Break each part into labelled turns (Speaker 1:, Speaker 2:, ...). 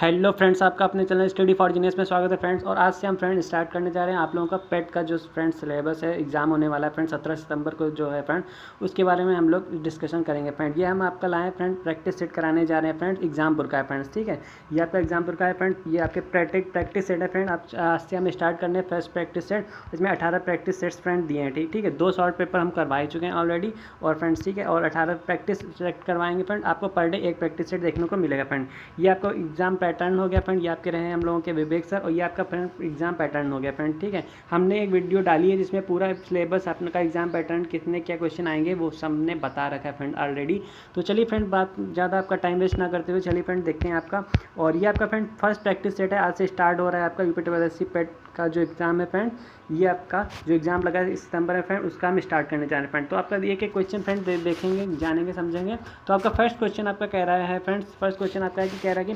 Speaker 1: Hello friends, आपका अपने channel study for genius में स्वागत है फ्रेंड्स। और आज से हम फ्रेंड स्टार्ट करने जा रहे हैं आप लोगों का पेट का जो फ्रेंड सिलेबस है, एग्जाम होने वाला है फ्रेंड 17 सितंबर को जो है फ्रेंड, उसके बारे में हम लोग डिस्कशन करेंगे फ्रेंड। ये हम आपका लाए फ्रेंड प्रैक्टिस सेट कराने जा रहे हैं फ्रेंड, एग्जामपुर का है फ्रेंड्स। ठीक है, ये आपका एग्जामपुर का है फ्रेंड। ये आपके प्रैक्टिस सेट है फ्रेंड। आज से हम स्टार्ट करने हैं फर्स्ट प्रैक्टिस सेट। इसमें 18 प्रैक्टिस सेट्स फ्रेंड दिए हैं। ठीक है, 2 शॉर्ट पेपर हम करवा ही चुके हैं ऑलरेडी और फ्रेंड्स। ठीक है, और 18 प्रैक्टिस सेट करवाएंगे फ्रेंड। आपको पर डे एक प्रैक्टिस सेट देखने को मिलेगा फ्रेंड। ये आपको एग्जाम पैटर्न हो गया फ्रेंड। ये आपके रहे हैं हम लोगों के विवेक सर, और ये आपका फ्रेंड एग्जाम पैटर्न हो गया फ्रेंड। ठीक है, हमने एक वीडियो डाली है जिसमें पूरा सिलेबस अपने का एग्जाम पैटर्न कितने क्या क्वेश्चन आएंगे वो सबने बता रखा है फ्रेंड ऑलरेडी। तो चलिए फ्रेंड, बात ज़्यादा आपका टाइम वेस्ट ना करते हुए चलिए फ्रेंड देखते हैं आपका। और ये आपका फ्रेंड फर्स्ट प्रैक्टिस सेट है। आज से स्टार्ट हो रहा है आपका यूपीटीएससी पेट का जो एग्ज़ाम है फ्रेंड। ये आपका जो एग्ज़ाम लगा है सितंबर है फ्रेंड, उसका हम स्टार्ट करने जा रहे हैं फ्रेंड। तो आपका एक एक क्वेश्चन फ्रेंड देखेंगे, जानेंगे, समझेंगे। तो आपका फर्स्ट क्वेश्चन आपका कह रहा है फ्रेंड्स, फर्स्ट क्वेश्चन आपका है कि कह रहा है कि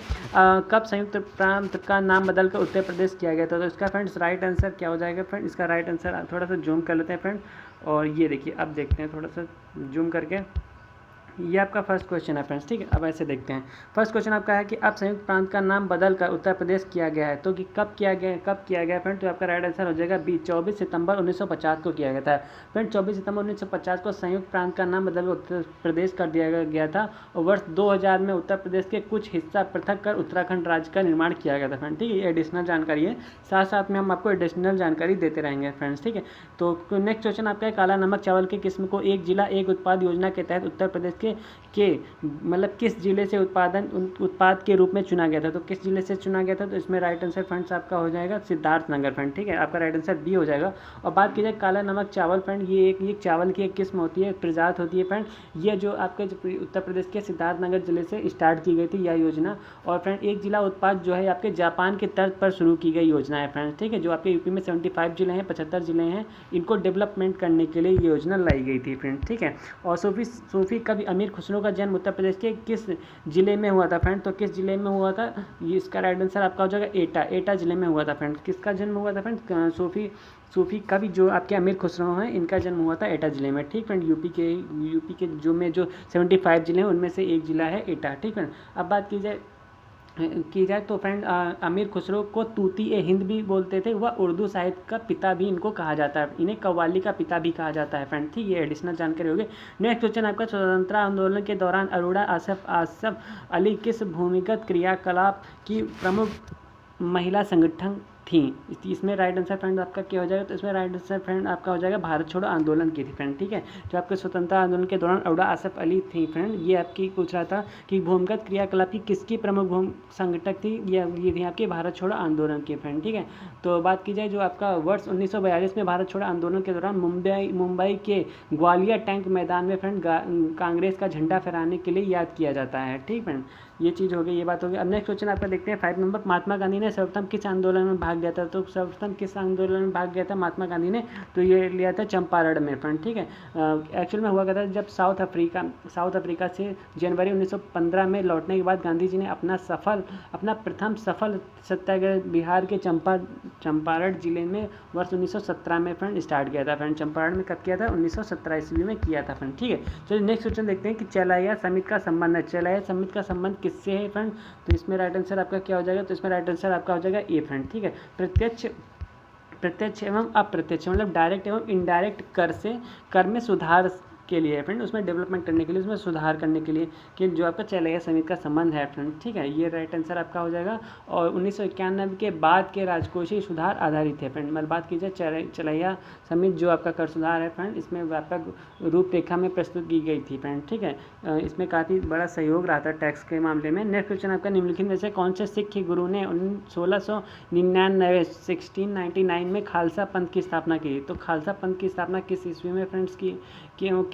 Speaker 1: कब संयुक्त प्रांत का नाम बदलकर उत्तर प्रदेश किया गया था। तो इसका फ्रेंड्स राइट आंसर क्या हो जाएगा फ्रेंड? इसका राइट आंसर थोड़ा सा जूम कर लेते हैं फ्रेंड। और ये देखिए, अब देखते हैं थोड़ा सा जूम करके। ये आपका फर्स्ट क्वेश्चन है फ्रेंड्स। ठीक है, अब ऐसे देखते हैं। फर्स्ट क्वेश्चन आपका है कि अब संयुक्त प्रांत का नाम बदलकर उत्तर प्रदेश किया गया है। तो कि कब किया गया फ्रेंड? तो आपका राइट आंसर हो जाएगा बी, 24 सितंबर 1950 को किया गया था फ्रेंड। 24 सितंबर 1950 को संयुक्त प्रांत का नाम बदलकर उत्तर प्रदेश कर दिया गया था। और वर्ष 2000 में उत्तर प्रदेश के कुछ हिस्सा पृथक कर उत्तराखंड राज्य का निर्माण किया गया था फ्रेंड। ठीक है, ये एडिशनल जानकारी है, साथ साथ में हम आपको एडिशनल जानकारी देते रहेंगे फ्रेंड्स। ठीक है, तो नेक्स्ट क्वेश्चन आपका है काला नमक चावल की किस्म को एक जिला एक उत्पाद योजना के तहत उत्तर प्रदेश के मतलब किस जिले से उत्पाद के रूप में चुना गया था। तो किस जिले से चुना गया था? तो इसमें राइट आंसर फ्रेंड्स आपका हो जाएगा सिद्धार्थनगर फ्रेंड। ठीक है, आपका राइट आंसर बी हो जाएगा। और बात की जाए काला नमक चावल फ्रेंड, ये चावल की एक किस्म होती है, एक प्रजात होती है फ्रेंड। ये जो आपके उत्तर प्रदेश के सिद्धार्थनगर जिले से स्टार्ट की गई थी यह योजना। और फ्रेंड एक जिला उत्पाद जो है आपके जापान के तर्ज पर शुरू की गई योजना है फ्रेंड्स। ठीक है, जो आपके यूपी में 75 जिले हैं, 75 जिले हैं, इनको डेवलपमेंट करने के लिए ये योजना लाई गई थी फ्रेंड। ठीक है, और सूफी कवि अमीर खुसरो का जन्म उत्तर प्रदेश के किस जिले में हुआ था फ्रेंड? तो किस जिले में हुआ था? ये इसका राइट आंसर आपका हो जाएगा एटा जिले में हुआ था फ्रेंड। किसका जन्म हुआ था फ्रेंड? सूफी कवि जो आपके अमीर खुसरो हैं, इनका जन्म हुआ था एटा जिले में। ठीक फ्रेंड, यूपी के जो 75 जिले हैं उनमें से एक जिला है एटा। ठीक फ्रेंड, अब बात की जाए तो फ्रेंड अमीर खुसरो को तूती ए हिंद भी बोलते थे। वह उर्दू साहित्य का पिता भी इनको कहा जाता है, इन्हें कव्वाली का पिता भी कहा जाता है फ्रेंड। ठीक, ये एडिशनल जानकारी होगी। नेक्स्ट क्वेश्चन आपका स्वतंत्रता आंदोलन के दौरान अरोड़ा आसफ अली किस भूमिगत क्रियाकलाप की प्रमुख महिला संगठन थी? इसमें राइट आंसर फ्रेंड आपका क्या हो जाएगा? तो इसमें राइट आंसर फ्रेंड आपका हो जाएगा भारत छोड़ो आंदोलन की थी फ्रेंड। ठीक है, जो आपके स्वतंत्रता आंदोलन के दौरान अरोड़ा आसफ अली थी फ्रेंड। ये आपकी पूछ रहा था कि भूमिगत क्रियाकलाप की किसकी प्रमुख संगठक थी? ये थी आपकी भारत छोड़ो आंदोलन की फ्रेंड। ठीक है, तो बात की जाए जो आपका वर्ष 1942 में भारत छोड़ो आंदोलन के दौरान मुंबई के ग्वालियर टैंक मैदान में फ्रेंड कांग्रेस का झंडा फहराने के लिए याद किया जाता है। ठीक फ्रेंड, ये चीज़ हो गई, ये बात हो गई। अब नेक्स्ट क्वेश्चन आपका देखते हैं 5 नंबर। महात्मा गांधी ने सर्वप्रथम किस आंदोलन में भाग लिया था? तो सर्वप्रथम किस आंदोलन में भाग लिया था महात्मा गांधी ने? तो ये लिया था चंपारण में फ्रेंड। ठीक है, एक्चुअल में हुआ क्या था, जब साउथ अफ्रीका से जनवरी 1915 में लौटने के बाद गांधी जी ने अपना प्रथम सफल सत्याग्रह बिहार के चंपारण जिले में वर्ष 1917 में फ्रेंड स्टार्ट किया था फ्रेंड। चंपारण में कब किया था? 1917 ईस्वी में किया था फ्रेंड। ठीक है, चलिए नेक्स्ट क्वेश्चन देखते हैं कि चलाया समिति का संबंध है। चलाया समिति का संबंध किससे है फ्रेंड? तो इसमें राइट आंसर आपका क्या हो जाएगा? तो इसमें राइट आंसर आपका हो जाएगा ए फ्रेंड। ठीक है, प्रत्यक्ष एवं अप्रत्यक्ष मतलब डायरेक्ट एवं इनडायरेक्ट कर में सुधार के लिए है फ्रेंड, उसमें डेवलपमेंट करने के लिए, उसमें सुधार करने के लिए कि जो आपका चलाया समिति का संबंध है फ्रेंड। ठीक है, ये राइट आंसर आपका हो जाएगा। और 1991 के बाद के राजकोषीय सुधार आधारित है फ्रेंड। मतलब बात की जाए चलाया समिति जो आपका कर सुधार है फ्रेंड, इसमें व्यापक रूपरेखा में प्रस्तुत की गई थी फ्रेंड। ठीक है, इसमें काफ़ी बड़ा सहयोग रहा था टैक्स के मामले में। नेक्स्ट क्वेश्चन आपका निम्नलिखित में से कौन से सिख गुरु ने 1699 में खालसा पंथ की स्थापना की? तो खालसा पंथ की स्थापना किस ईस्वी में फ्रेंड्स की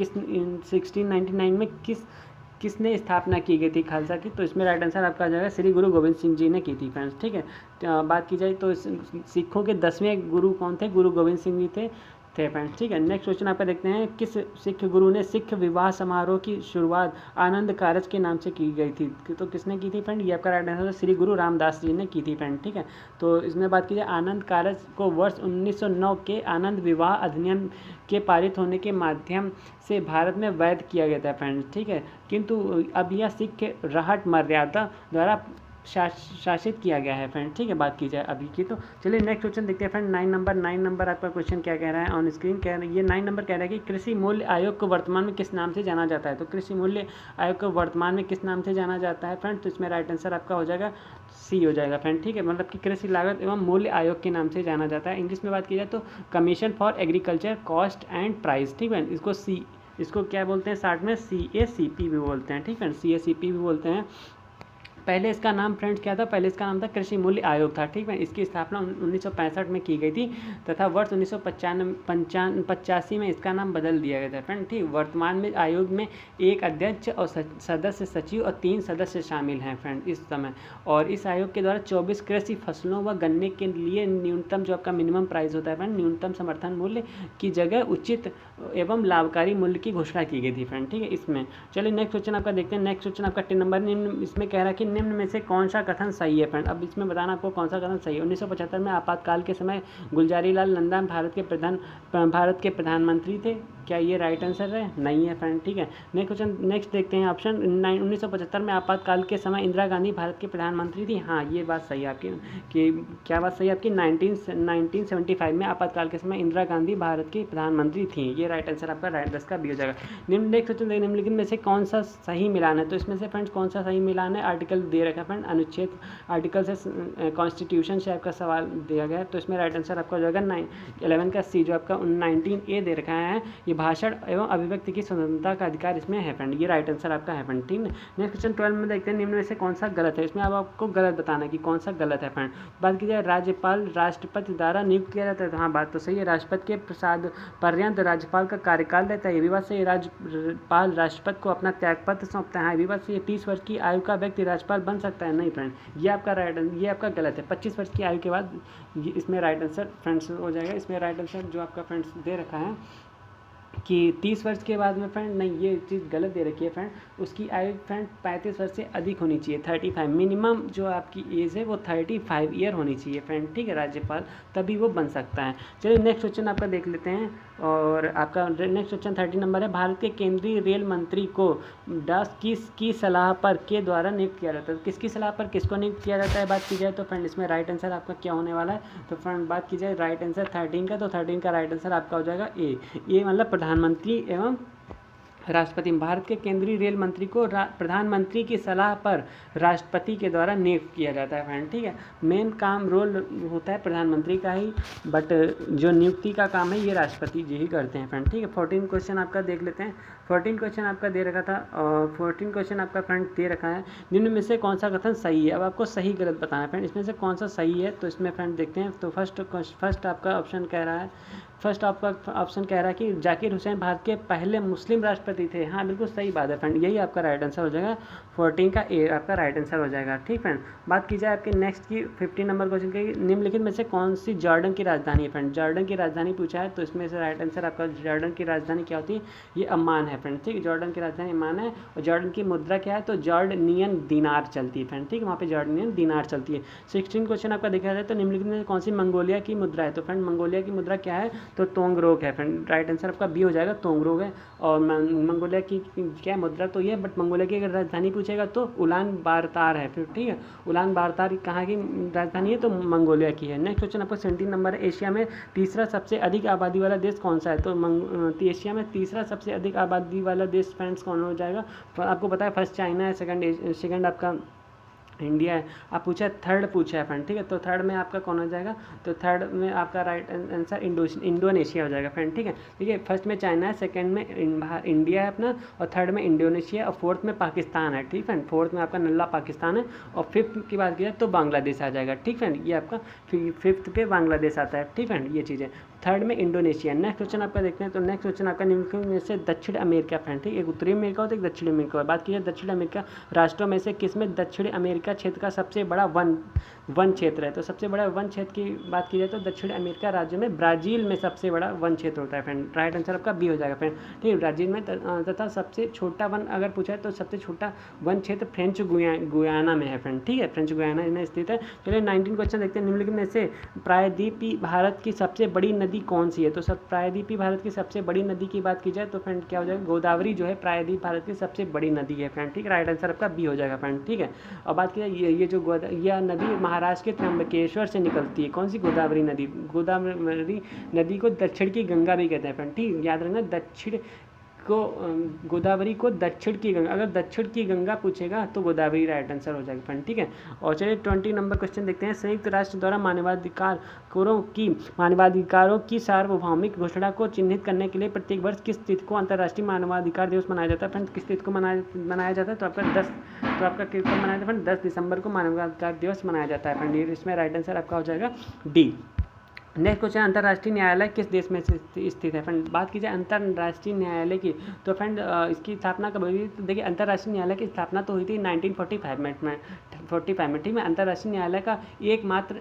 Speaker 1: 1699 में किसने स्थापना की गई थी खालसा की? तो इसमें राइट आंसर आपका आ जाएगा श्री गुरु गोविंद सिंह जी ने की थी फ्रेंड्स। ठीक है, बात की जाए तो सिखों के 10वें गुरु कौन थे? गुरु गोविंद सिंह जी थे फ्रेंड्स। ठीक है, नेक्स्ट क्वेश्चन आपका देखते हैं किस सिख गुरु ने सिख विवाह समारोह की शुरुआत आनंद कारज के नाम से की गई थी? तो किसने की थी फ्रेंड? ये आपका राइट आंसर श्री गुरु रामदास जी ने की थी फ्रेंड। ठीक है, तो इसमें बात की जाए आनंद कारज को वर्ष 1909 के आनंद विवाह अधिनियम के पारित होने के माध्यम से भारत में वैध किया गया था फ्रेंड्स। ठीक है, किंतु अब यह सिख रहट मर्यादा द्वारा शासित किया गया है फ्रेंड, ठीक है। बात की जाए अभी की, तो चलिए नेक्स्ट क्वेश्चन देखते हैं फ्रेंड। 9 नंबर आपका क्वेश्चन क्या कह रहा है ऑन स्क्रीन, कह रहा है ये 9 नंबर कह रहा है कि कृषि मूल्य आयोग को वर्तमान में किस नाम से जाना जाता है। तो कृषि मूल्य आयोग को वर्तमान में किस नाम से जाना जाता है फ्रेंड, तो इसमें राइट आंसर आपका हो जाएगा सी हो जाएगा फ्रेंड, ठीक है। मतलब कि कृषि लागत एवं मूल्य आयोग के नाम से जाना जाता है। इंग्लिश में बात की जाए तो commission for agriculture cost and price, ठीक है। इसको क्या बोलते हैं, शॉर्ट में CACP भी बोलते हैं, ठीक है, CACP भी बोलते हैं। पहले इसका नाम फ्रेंड्स क्या था, पहले इसका नाम था कृषि मूल्य आयोग था, ठीक है। इसकी स्थापना 1965 में की गई थी तथा वर्ष 1985 में इसका नाम बदल दिया गया था फ्रेंड, ठीक। वर्तमान में आयोग में एक अध्यक्ष और सदस्य सचिव और 3 सदस्य शामिल हैं फ्रेंड इस समय। और इस आयोग के द्वारा 24 कृषि फसलों व गन्ने के लिए न्यूनतम जो आपका मिनिमम प्राइस होता है फ्रेंड, न्यूनतम समर्थन मूल्य की जगह उचित एवं लाभकारी मूल्य की घोषणा की गई थी फ्रेंड, ठीक है इसमें। चलिए नेक्स्ट क्वेश्चन आपका देखते हैं। नेक्स्ट क्वेश्चन आपका 10 नंबर, इसमें कह रहा है कि निम्न में से कौन सा कथन सही है फ्रेंड। अब इसमें बताना आपको कौन सा कथन सही है। 1975 में आपातकाल के समय गुलजारी लाल नंदा भारत के प्रधानमंत्री थे, क्या ये राइट आंसर है, नहीं है फ्रेंड, ठीक है। नेक्स्ट क्वेश्चन नेक्स्ट देखते हैं ऑप्शन 1975 में आपातकाल के समय इंदिरा गांधी भारत के प्रधानमंत्री थी, हाँ ये बात सही है आपकी, कि क्या बात सही है आपकी, 1975 में आपातकाल के समय इंदिरा गांधी भारत की प्रधानमंत्री थी, ये राइट आंसर आपका राइट 10 का भी हो जाएगा। नेक्स्ट क्वेश्चन निम्नलिखित में से कौन सा सही मिलान है, तो इसमें से फ्रेंड्स कौन सा सही मिलान है, आर्टिकल दे रखा है फ्रेंड, अनुच्छेद आर्टिकल से कॉन्स्टिट्यूशन से आपका सवाल दिया गया है, तो इसमें राइट आंसर आपका हो जाएगा 11 का सी, जो आपका 19A दे रखा है, ये भाषण एवं अभिव्यक्ति की स्वतंत्रता का अधिकार इसमें है फ्रेंड, ये राइट आंसर आपका है फ्रेंड, ठीक है। नेक्स्ट क्वेश्चन 12 में देखते हैं निम्न में से कौन सा गलत है, इसमें अब आपको गलत बताना है कि कौन सा गलत है फ्रेंड। बात की जाए राज्यपाल राष्ट्रपति द्वारा नियुक्त किया जाता है, तो हाँ बात तो सही है, राष्ट्रपति के प्रसाद पर्यंत राज्यपाल का कार्यकाल रहता है, ये भी बात सही है। राज्यपाल राष्ट्रपति को अपना त्यागपत्र सौंपता है, हाँ ये भी बात सही है। 30 वर्ष की आयु का व्यक्ति राज्यपाल बन सकता है, नहीं फ्रेंड, ये आपका गलत है। 25 वर्ष की आयु के बाद इसमें राइट आंसर फ्रेंड्स हो जाएगा। इसमें राइट आंसर जो आपका फ्रेंड्स दे रखा है कि 30 वर्ष के बाद में फ्रेंड, नहीं ये चीज़ गलत दे रखी है फ्रेंड, उसकी आयु फ्रेंड 35 वर्ष से अधिक होनी चाहिए, 35 मिनिमम जो आपकी एज है वो 35 ईयर होनी चाहिए फ्रेंड, ठीक है, राज्यपाल तभी वो बन सकता है। चलिए नेक्स्ट क्वेश्चन आपका देख लेते हैं, और आपका नेक्स्ट क्वेश्चन 30 नंबर है, भारत के केंद्रीय रेल मंत्री को किसकी सलाह पर के द्वारा नियुक्त किया जाता है, किसकी सलाह पर किसको नियुक्त किया जाता है, बात की जाए तो फ्रेंड इसमें राइट आंसर आपका क्या होने वाला है, तो फ्रेंड बात की जाए राइट आंसर 13 का, तो 13 का राइट आंसर आपका हो जाएगा ए मतलब प्रधानमंत्री एवं राष्ट्रपति। भारत के केंद्रीय रेल मंत्री को प्रधानमंत्री की सलाह पर राष्ट्रपति के द्वारा नियुक्त किया जाता है फ्रेंड, ठीक है। मेन काम रोल होता है प्रधानमंत्री का ही, बट जो नियुक्ति का काम है ये राष्ट्रपति जी ही करते हैं फ्रेंड, ठीक है। 14 क्वेश्चन आपका देख लेते हैं। 14 क्वेश्चन आपका दे रखा था, और 14 क्वेश्चन आपका फ्रेंड दे रखा है, निम्न में से कौन सा कथन सही है। अब आपको सही गलत बताना है फ्रेंड, इसमें से कौन सा सही है, तो इसमें फ्रेंड देखते हैं। तो फर्स्ट आपका ऑप्शन कह रहा है, फर्स्ट आपका ऑप्शन कह रहा है कि जाकिर हुसैन भारत के पहले मुस्लिम राष्ट्रपति थे, हाँ बिल्कुल सही बात है फ्रेंड, यही आपका राइट आंसर हो जाएगा। 14 का ए आपका राइट आंसर हो जाएगा, ठीक फ्रेंड। बात की जाए आपके नेक्स्ट की 15 नंबर क्वेश्चन की, निम्नलिखित में से कौन सी जॉर्डन की राजधानी है फ्रेंड, जॉर्डन की राजधानी पूछा है, तो इसमें से राइट आंसर आपका जॉर्डन की राजधानी क्या होती है, ये अम्मान है फ्रेंड, ठीक है, जॉर्डन की राजधानी अम्मान है। और जॉर्डन की मुद्रा क्या है, तो जॉर्डनियन दिनार चलती है फ्रेंड, ठीक है, वहाँ पे जॉर्डनियन दिनार चलती है। 16 क्वेश्चन आपका देखा जाए तो निम्नलिखित में कौन सी मंगोलिया की मुद्रा है, तो फ्रेंड मंगोलिया की मुद्रा क्या है, तो तोंगरोक है फ्रेंड, राइट आंसर आपका बी हो जाएगा, तोंगरोक है। और मंगोलिया की क्या मुद्रा तो ये है, बट मंगोलिया की अगर राजधानी पूछेगा तो उलान बारतार है फिर, ठीक है, उलान बारतार कहाँ की राजधानी है, तो मंगोलिया की है। नेक्स्ट क्वेश्चन आपको 17 नंबर है, एशिया में तीसरा सबसे अधिक आबादी वाला देश कौन सा है, तो एशिया में तीसरा सबसे अधिक आबादी वाला देश फ्रेंड्स कौन हो जाएगा, तो आपको पता है फर्स्ट चाइना है, सेकंड आपका इंडिया है, आप पूछा है थर्ड पूछा है फ्रेंड, ठीक है, तो थर्ड में आपका कौन हो जाएगा, तो थर्ड में आपका राइट आंसर इंडोनेशिया हो जाएगा फ्रेंड, ठीक है। देखिए फर्स्ट में चाइना है, सेकंड में इंडिया है अपना, और थर्ड में इंडोनेशिया, और फोर्थ में पाकिस्तान है, ठीक फ्रेंड, फोर्थ में आपका नल्ला पाकिस्तान है, और फिफ्थ की बात की जाए तो बांग्लादेश आ जाएगा, ठीक फ्रेंड, ये आपका फिफ्थ पे बांग्लादेश आता है, ठीक फ्रेंड, ये चीज़ें। थर्ड में इंडोनेशिया। नेक्स्ट क्वेश्चन आपका देखते हैं, तो नेक्स्ट क्वेश्चन आपका निम्नलिखित में से दक्षिण अमेरिका फ्रेंड, ठीक, एक उत्तरी अमेरिका होता है, एक दक्षिण अमेरिका है। बात की जाए दक्षिण अमेरिका राष्ट्रों में से किसमें दक्षिण अमेरिका क्षेत्र का सबसे बड़ा वन क्षेत्र है, तो सबसे बड़ा वन क्षेत्र की बात की जाए तो दक्षिण अमेरिका राज्य में ब्राज़ील में सबसे बड़ा वन क्षेत्र होता है फ्रेंड, राइट आंसर आपका बी हो जाएगा फ्रेंड, ठीक है, ब्राज़ील में। तथा सबसे छोटा वन अगर पूछा है तो सबसे छोटा वन क्षेत्र फ्रेंच गुयाना में है फ्रेंड, ठीक है, फ्रेंच गुयाना में स्थित है। चलिए 19 क्वेश्चन देखते हैं, निम्नलिखित में से प्रायद्वीपीय भारत की सबसे बड़ी नदी नदी कौन सी है? तो सब प्रायद्वीपीय भारत की सबसे बड़ी नदी की बात की जाए तो फ्रेंड क्या हो जाएगा, गोदावरी जो है प्रायद्वीप भारत की सबसे बड़ी नदी है फ्रेंड, ठीक है। राइट आंसर आपका बी हो जाएगा फ्रेंड, ठीक है। और बात की जाए ये जो यह नदी महाराष्ट्र के त्र्यंबकेश्वर से निकलती है। कौन सी? गोदावरी नदी। गोदावरी नदी को दक्षिण की गंगा भी कहते हैं फ्रेंड, ठीक, याद रखना। दक्षिण को गोदावरी को दक्षिण की गंगा, अगर दक्षिण की गंगा पूछेगा तो गोदावरी राइट आंसर हो जाएगा फ्रेंड, ठीक है। और चलिए 20 नंबर क्वेश्चन देखते हैं। संयुक्त राष्ट्र द्वारा मानवाधिकारों की सार्वभौमिक घोषणा को चिन्हित करने के लिए प्रत्येक वर्ष किस तिथि को अंतर्राष्ट्रीय मानवाधिकार दिवस मनाया जाता है फ्रेंड? किस तिथि को मनाया जाता है? तो आपका किस को मनाया जाता है फ्रेंड? 10 दिसंबर को मानवाधिकार दिवस मनाया जाता है फ्रेंड। इसमें राइट आंसर आपका हो जाएगा डी। नेक्स्ट क्वेश्चन, अंतर्राष्ट्रीय न्यायालय किस देश में स्थित है फ्रेंड? बात की जाए अंतर्राष्ट्रीय न्यायालय की तो फ्रेंड इसकी स्थापना कब हुई? तो देखिए अंतर्राष्ट्रीय न्यायालय की स्थापना तो हुई थी 1945 में, 45 में, ठीक है। अंतर्राष्ट्रीय न्यायालय का एकमात्र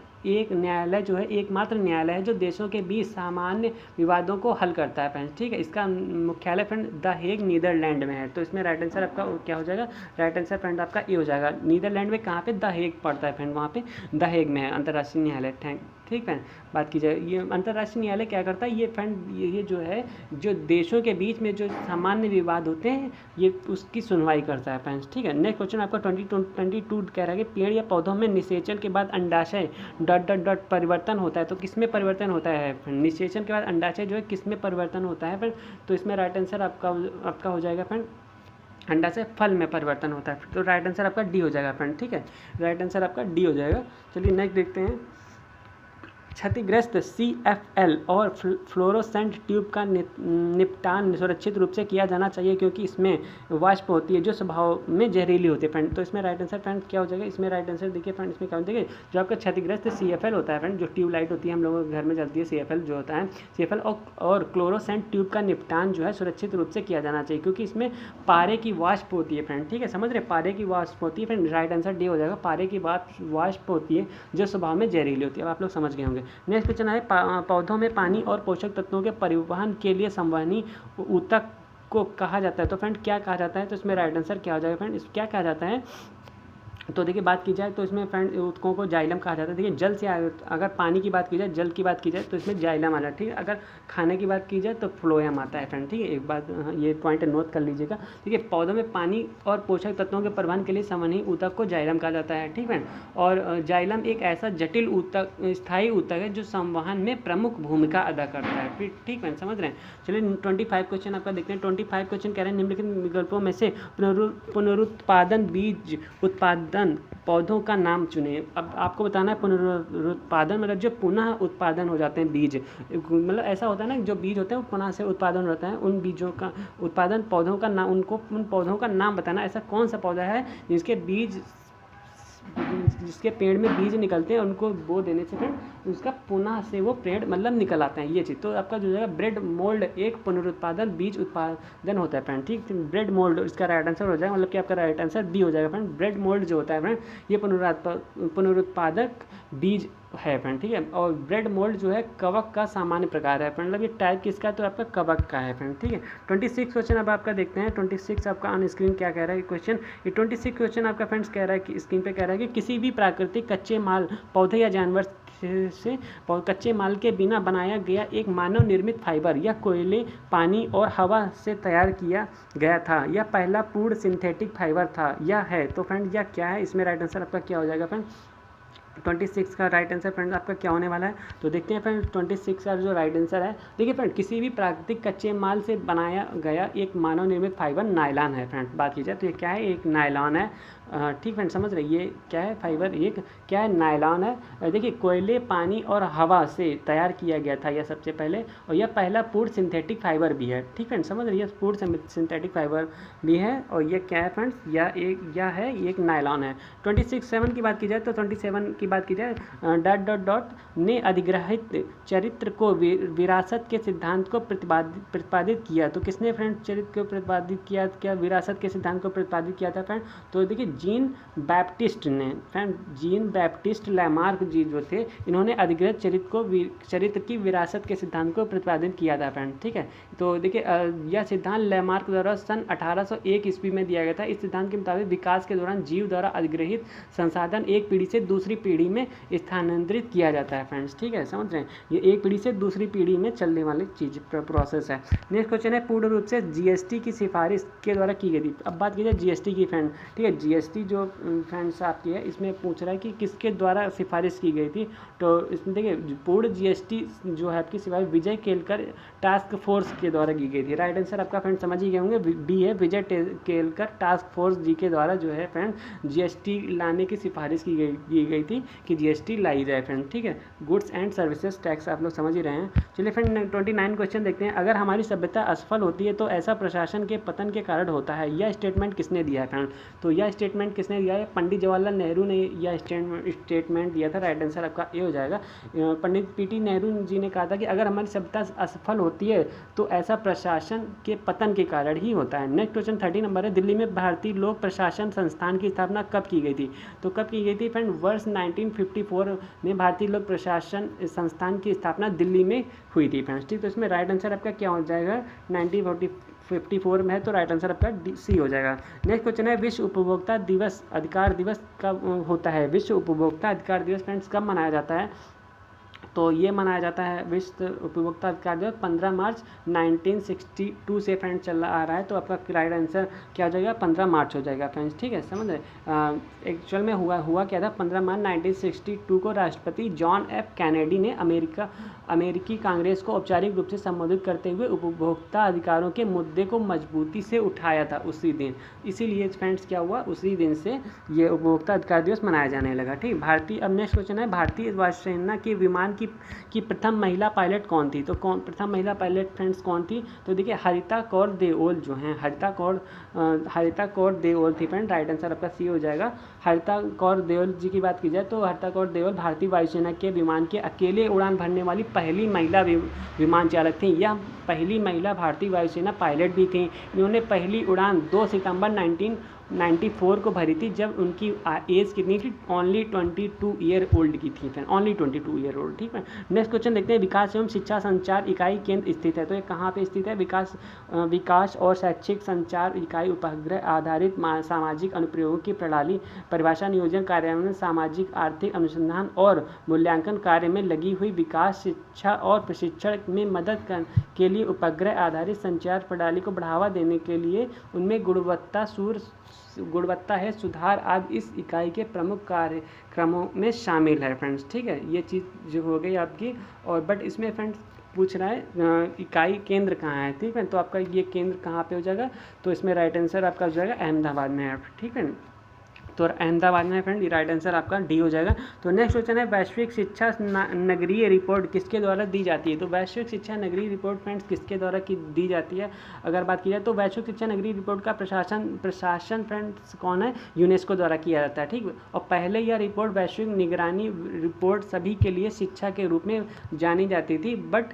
Speaker 1: न्यायालय है जो देशों के बीच सामान्य विवादों को हल करता है फ्रेंड, ठीक है। इसका मुख्यालय फ्रेंड द हेग नीदरलैंड में है। तो इसमें राइट आंसर आपका क्या हो जाएगा? राइट आंसर फ्रेंड आपका ए हो जाएगा। नीदरलैंड में कहाँ पे? द हेग पड़ता है फ्रेंड, वहाँ पे द हेग में है अंतर्राष्ट्रीय न्यायालय, ठीक है। बात की जाए ये अंतर्राष्ट्रीय न्यायालय क्या करता है, ये फ्रेंड ये जो है जो देशों के बीच में जो सामान्य विवाद होते हैं ये उसकी सुनवाई करता है फ्रेंड्स, ठीक है। नेक्स्ट क्वेश्चन आपका 22 कह रहा है कि पेड़ या पौधों में निषेचन के बाद अंडाशय ... परिवर्तन होता है। तो किस में परिवर्तन होता है फ्रेंड? निषेचन के बाद अंडाशय जो है किस में परिवर्तन होता है फ्रेंड? तो इसमें राइट आंसर आपका हो जाएगा फ्रेंड, अंडाशय फल में परिवर्तन होता है। तो राइट आंसर आपका डी हो जाएगा फ्रेंड, ठीक है। राइट आंसर आपका डी हो जाएगा। चलिए नेक्स्ट देखते हैं। क्षतिग्रस्त CFL और फ्लोरोसेंट ट्यूब का निपटान सुरक्षित रूप से किया जाना चाहिए क्योंकि इसमें वाष्प होती है जो स्वभाव में जहरीली होती है फ्रेंड। तो इसमें राइट आंसर फ्रेंड क्या हो जाएगा? इसमें राइट आंसर देखिए फ्रेंड, इसमें क्या हो जाएगा, जो आपका क्षतिग्रस्त CFL होता है फ्रेंड, जो ट्यूबलाइट होती है हम लोगों के घर में चलती है, CFL जो होता है, CFL और क्लोरोसेंट ट्यूब का निपटान जो है सुरक्षित रूप से किया जाना चाहिए क्योंकि इसमें पारे की वाष्प होती है फ्रेंड, ठीक है। समझ रहे? पारे की वाष्प होती है फ्रेंड, राइट आंसर डी हो जाएगा। पारे की वाष्प होती है जो स्वभाव में जहरीली होती है। अब आप लोग समझ गए होंगे। नेक्स्ट क्वेश्चन है पौधों में पानी और पोषक तत्वों के परिवहन के लिए संवहनी ऊतक को कहा जाता है। तो फ्रेंड क्या कहा जाता है? तो इसमें राइट आंसर क्या हो जाएगा फ्रेंड? क्या कहा जाता है? तो देखिए बात की जाए तो इसमें फ्रेंड ऊतकों को जाइलम कहा जाता है। देखिए जल से अगर पानी की बात की जाए, जल की बात की जाए तो इसमें जाइलम आ जाता है, ठीक है। अगर खाने की बात की जाए तो फ्लोएम आता है फ्रेंड, ठीक है। एक बात ये पॉइंट नोट कर लीजिएगा। देखिए पौधों में पानी और पोषक तत्वों के परिवहन के लिए संवहनी ऊतक को जाइलम कहा जाता है, ठीक है। और जाइलम एक ऐसा जटिल ऊतक, स्थायी ऊतक है जो संवहन में प्रमुख भूमिका अदा करता है, ठीक है, समझ रहे हैं। चलिए 25 क्वेश्चन आपका देखते हैं। 25 क्वेश्चन कह रहे हैं निम्नलिखित विकल्पों में से पुनरुत्पादन बीज उत्पादन पौधों का नाम चुने। अब आपको बताना है पुनरुत्पादन मतलब जो पुनः उत्पादन हो जाते हैं बीज, मतलब ऐसा होता है ना जो बीज होते हैं वो पुनः से उत्पादन होता है। उन बीजों का उत्पादन पौधों का नाम, उन पौधों का नाम बताना। ऐसा कौन सा पौधा है जिसके पेड़ में बीज निकलते हैं, उनको बो देने से फिर उसका पुनः से वो पेड़ मतलब निकल आते हैं, ये चीज़। तो आपका जो है ब्रेड मोल्ड एक पुनरुत्पादन बीज उत्पादन होता है फ्रेंड, ठीक। ब्रेड मोल्ड इसका राइट आंसर हो जाएगा, मतलब कि आपका राइट आंसर बी हो जाएगा फ्रेंड। ब्रेड मोल्ड जो होता है फ्रेंड ये पुनरुत्पादक बीज है फ्रेंड, ठीक है। और ब्रेड मोल्ड जो है कवक का सामान्य प्रकार है फ्रेंड, मतलब ये टाइप किसका है? तो आपका कवक का है फ्रेंड, ठीक है। 26 क्वेश्चन अब आपका देखते हैं। 26 आपका ऑन स्क्रीन क्या कह रहा है क्वेश्चन? ये 26 क्वेश्चन आपका फ्रेंड्स कह रहा है कि स्क्रीन पे कह रहा है कि किसी भी प्राकृतिक कच्चे माल, पौधे या जानवर से कच्चे माल के बिना बनाया गया एक मानव निर्मित फाइबर या कोयले, पानी और हवा से तैयार किया गया था, यह पहला पूर्ण सिंथेटिक फाइबर था या है। तो फ्रेंड यह क्या है? इसमें राइट आंसर आपका क्या हो जाएगा फ्रेंड? 26 का राइट आंसर फ्रेंड आपका क्या होने वाला है? तो देखते हैं फ्रेंड 26 का जो राइट आंसर है, देखिए फ्रेंड किसी भी प्राकृतिक कच्चे माल से बनाया गया एक मानव निर्मित फाइबर नायलॉन है फ्रेंड। बात की जाए तो ये क्या है? एक नायलॉन है, ठीक फ्रेंड, समझ रहे? ये क्या है? फाइबर एक क्या है? नायलॉन है। देखिए कोयले, पानी और हवा से तैयार किया गया था यह सबसे पहले, और यह पहला पूर्ण सिंथेटिक फाइबर भी है, ठीक फ्रेंड, समझ रहे? ये पूर्ण सिंथेटिक फाइबर भी है और ये क्या है फ्रेंड्स? यह है एक नायलॉन है। 27 की बात की जाए तो 27 की बात की जाए ने अधिग्रहित चरित्र को विरासत के सिद्धांत को प्रतिपादित किया। तो किसने फ्रेंड चरित्र को प्रतिपादित किया? क्या विरासत के सिद्धांत को प्रतिपादित किया था फ्रेंड? तो देखिए जीन बैप्टिस्ट ने, फ्रेंड जीन बैप्टिस्ट लैमार्क जी जो थे, इन्होंने अधिकृत चरित्र की विरासत के सिद्धांत को प्रतिपादित किया था फ्रेंड। ठीक है, तो देखिए यह सिद्धांत लैमार्क द्वारा सन 1801 ईस्वी में दिया गया था। इस सिद्धांत के मुताबिक विकास के दौरान जीव द्वारा अधिग्रहित संसाधन एक पीढ़ी से दूसरी पीढ़ी में स्थानांतरित किया जाता है फ्रेंड्स। ठीक है, समझ रहे हैं, ये एक पीढ़ी से दूसरी पीढ़ी में चलने वाली चीज प्रोसेस है। नेक्स्ट क्वेश्चन है, पूर्ण रूप से जीएसटी की सिफारिश के द्वारा की गई थी। अब बात की जाए जीएसटी की फ्रेंड। ठीक है, जीएसटी जो फ्रेंड्स आपकी है, इसमें पूछ रहा है कि किसके द्वारा सिफारिश की गई थी। तो इसमें देखिए पूर्ण जीएसटी जो है आपकी सिफारिश विजय केलकर टास्क फोर्स के द्वारा की गई थी। राइट आंसर आपका फ्रेंड समझ ही गए होंगे, बी है, विजय केलकर टास्क फोर्स जी के द्वारा जो है फ्रेंड जीएसटी लाने की सिफारिश की गई थी कि जीएसटी लाई जाए फ्रेंड। ठीक है, गुड्स एंड सर्विसेज टैक्स आप लोग समझ ही रहे हैं। चलिए फ्रेंड 29 क्वेश्चन देखते हैं। अगर हमारी सभ्यता असफल होती है तो ऐसा प्रशासन के पतन के कारण होता है। यह स्टेटमेंट किसने दिया है फ्रेंड? तो यह स्टेटमेंट किसने दिया है? पंडित जवाहरलाल नेहरू ने यह स्टेटमेंट दिया था। राइट आंसर आपका ए हो जाएगा। पंडित पीटी नेहरू जी ने कहा था कि अगर हमारी सभ्यता असफल होती है तो ऐसा प्रशासन के पतन के कारण ही होता है। नेक्स्ट क्वेश्चन 30 नंबर है, दिल्ली में भारतीय लोक प्रशासन संस्थान की स्थापना कब की गई थी? तो कब की गई थी फ्रेंड? वर्ष 1954 में भारतीय लोक प्रशासन संस्थान की स्थापना दिल्ली में हुई थी फ्रेंड्स। ठीक, तो इसमें राइट आंसर आपका क्या हो जाएगा? 1954 में है, तो राइट आंसर आपका सी हो जाएगा। नेक्स्ट क्वेश्चन है, विश्व उपभोक्ता दिवस अधिकार दिवस कब होता है? विश्व उपभोक्ता अधिकार दिवस फ्रेंड्स कब मनाया जाता है? तो ये मनाया जाता है विश्व उपभोक्ता अधिकार दिवस 15 मार्च 1962 से फ्रेंड्स चल आ रहा है। तो आपका राइट आंसर क्या हो जाएगा? 15 मार्च हो जाएगा फ्रेंड्स। ठीक है, समझ रहे। एक्चुअल में हुआ क्या था? 15 मार्च 1962 को राष्ट्रपति जॉन एफ कैनेडी ने अमेरिकी कांग्रेस को औपचारिक रूप से संबोधित करते हुए उपभोक्ता अधिकारों के मुद्दे को मजबूती से उठाया था उसी दिन। इसीलिए फ्रेंड्स क्या हुआ, उसी दिन से ये उपभोक्ता अधिकार दिवस मनाया जाने लगा। ठीक, भारतीय, अब नेक्स्ट क्वेश्चन है, भारतीय वायुसेना के विमान की प्रथम महिला पायलट कौन थी? तो प्रथम महिला पायलट फ्रेंड्स कौन थी? तो देखिए हरिता कौर देओल जो हैं, हरिता कौर देओल थी फ्रेंड। राइट आंसर आपका सी हो जाएगा। हरिता कौर देओल जी की बात की जाए तो हरिता कौर देओल भारतीय वायुसेना के विमान के अकेले उड़ान भरने वाली पहली महिला विमान चालक थी। यह पहली महिला भारतीय वायुसेना पायलट भी थी। इन्होंने पहली उड़ान 2 सितंबर 1994 को भरी थी, जब उनकी एज कितनी थी? ओनली 22 ईयर ओल्ड की थी फ्रेंड, ओनली 22 ईयर ओल्ड। ठीक है, नेक्स्ट क्वेश्चन देखते हैं, विकास एवं शिक्षा संचार इकाई केंद्र स्थित है। तो ये कहाँ पे स्थित है? विकास और शैक्षिक संचार इकाई उपग्रह आधारित सामाजिक अनुप्रयोगों की प्रणाली परिभाषा, नियोजन, कार्यान्वयन, सामाजिक आर्थिक अनुसंधान और मूल्यांकन कार्य में लगी हुई विकास, शिक्षा और प्रशिक्षण में मदद के लिए उपग्रह आधारित संचार प्रणाली को बढ़ावा देने के लिए उनमें गुणवत्ता है सुधार आदि इस इकाई के प्रमुख कार्यक्रमों में शामिल है फ्रेंड्स। ठीक है, ये चीज़ जो हो गई आपकी। और बट इसमें फ्रेंड्स पूछ रहा है इकाई केंद्र कहाँ है। ठीक है, तो आपका ये केंद्र कहाँ पे हो जाएगा? तो इसमें राइट आंसर आपका हो जाएगा अहमदाबाद में है। ठीक है, तो अहमदाबाद में फ्रेंड राइट आंसर आपका डी हो जाएगा। तो नेक्स्ट क्वेश्चन है, वैश्विक शिक्षा नगरीय रिपोर्ट किसके द्वारा दी जाती है? तो वैश्विक शिक्षा नगरीय रिपोर्ट फ्रेंड्स किसके द्वारा दी जाती है? अगर बात की जाए तो वैश्विक शिक्षा नगरीय रिपोर्ट का प्रशासन फ्रेंड्स कौन है? यूनेस्को द्वारा किया जाता है। ठीक, और पहले यह रिपोर्ट वैश्विक निगरानी रिपोर्ट सभी के लिए शिक्षा के रूप में जानी जाती थी। बट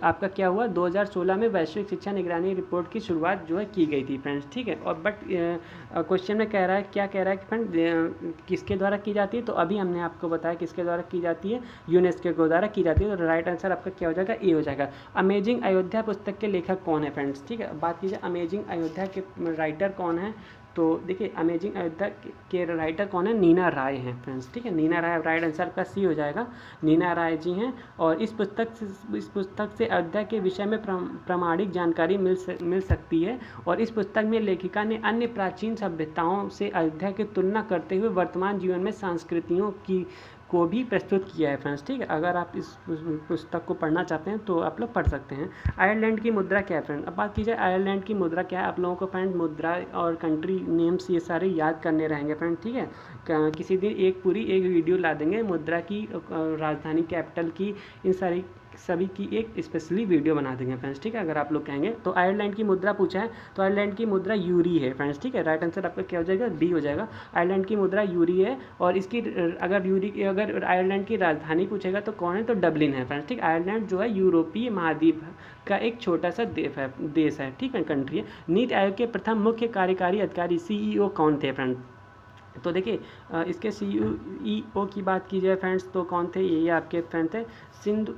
Speaker 1: आपका क्या हुआ, 2016 में वैश्विक शिक्षा निगरानी रिपोर्ट की शुरुआत जो है की गई थी फ्रेंड्स। ठीक है, और बट क्वेश्चन में कह रहा है, क्या कह रहा है कि फ्रेंड किसके द्वारा की जाती है? तो अभी हमने आपको बताया किसके द्वारा की जाती है, यूनेस्को के द्वारा की जाती है। तो राइट आंसर आपका क्या हो जाएगा? ए हो जाएगा। अमेजिंग अयोध्या पुस्तक के लेखक कौन है फ्रेंड्स? ठीक है, बात कीजिए अमेजिंग अयोध्या के राइटर कौन है? तो देखिए अमेजिंग अयोध्या के राइटर कौन है? नीना राय हैं फ्रेंड्स। ठीक है, नीना राय, राइट आंसर आपका सी हो जाएगा। नीना राय जी हैं, और इस पुस्तक से अयोध्या के विषय में प्रामाणिक जानकारी मिल सकती है। और इस पुस्तक में लेखिका ने अन्य प्राचीन सभ्यताओं से अयोध्या की तुलना करते हुए वर्तमान जीवन में संस्कृतियों को भी प्रस्तुत किया है फ्रेंड्स। ठीक है, अगर आप इस पुस्तक को पढ़ना चाहते हैं तो आप लोग पढ़ सकते हैं। आयरलैंड की मुद्रा क्या है फ्रेंड? अब बात की जाए आयरलैंड की मुद्रा क्या है, आप लोगों को फ्रेंड मुद्रा और कंट्री नेम्स ये सारे याद करने रहेंगे फ्रेंड। ठीक है, किसी दिन एक वीडियो ला देंगे मुद्रा की, राजधानी कैपिटल की, इन सभी की एक स्पेशली वीडियो बना देंगे फ्रेंड्स। ठीक है, अगर आप लोग कहेंगे। तो आयरलैंड की मुद्रा पूछा है, तो आयरलैंड की मुद्रा यूरी है फ्रेंड्स। ठीक है, राइट आंसर आपका क्या हो जाएगा? डी हो जाएगा। आयरलैंड की मुद्रा यूरी है, और इसकी अगर आयरलैंड की राजधानी पूछेगा तो कौन है? तो डबलिन है फ्रेंड्स। ठीक, आयरलैंड जो है यूरोपीय महाद्वीप का एक छोटा सा देश है। ठीक है, कंट्री है। नीति आयोग के प्रथम मुख्य कार्यकारी अधिकारी CEO कौन थे फ्रेंड? तो देखिए इसके CEO की बात की जाए फ्रेंड्स, तो कौन थे, ये आपके फ्रेंड थे सिंधु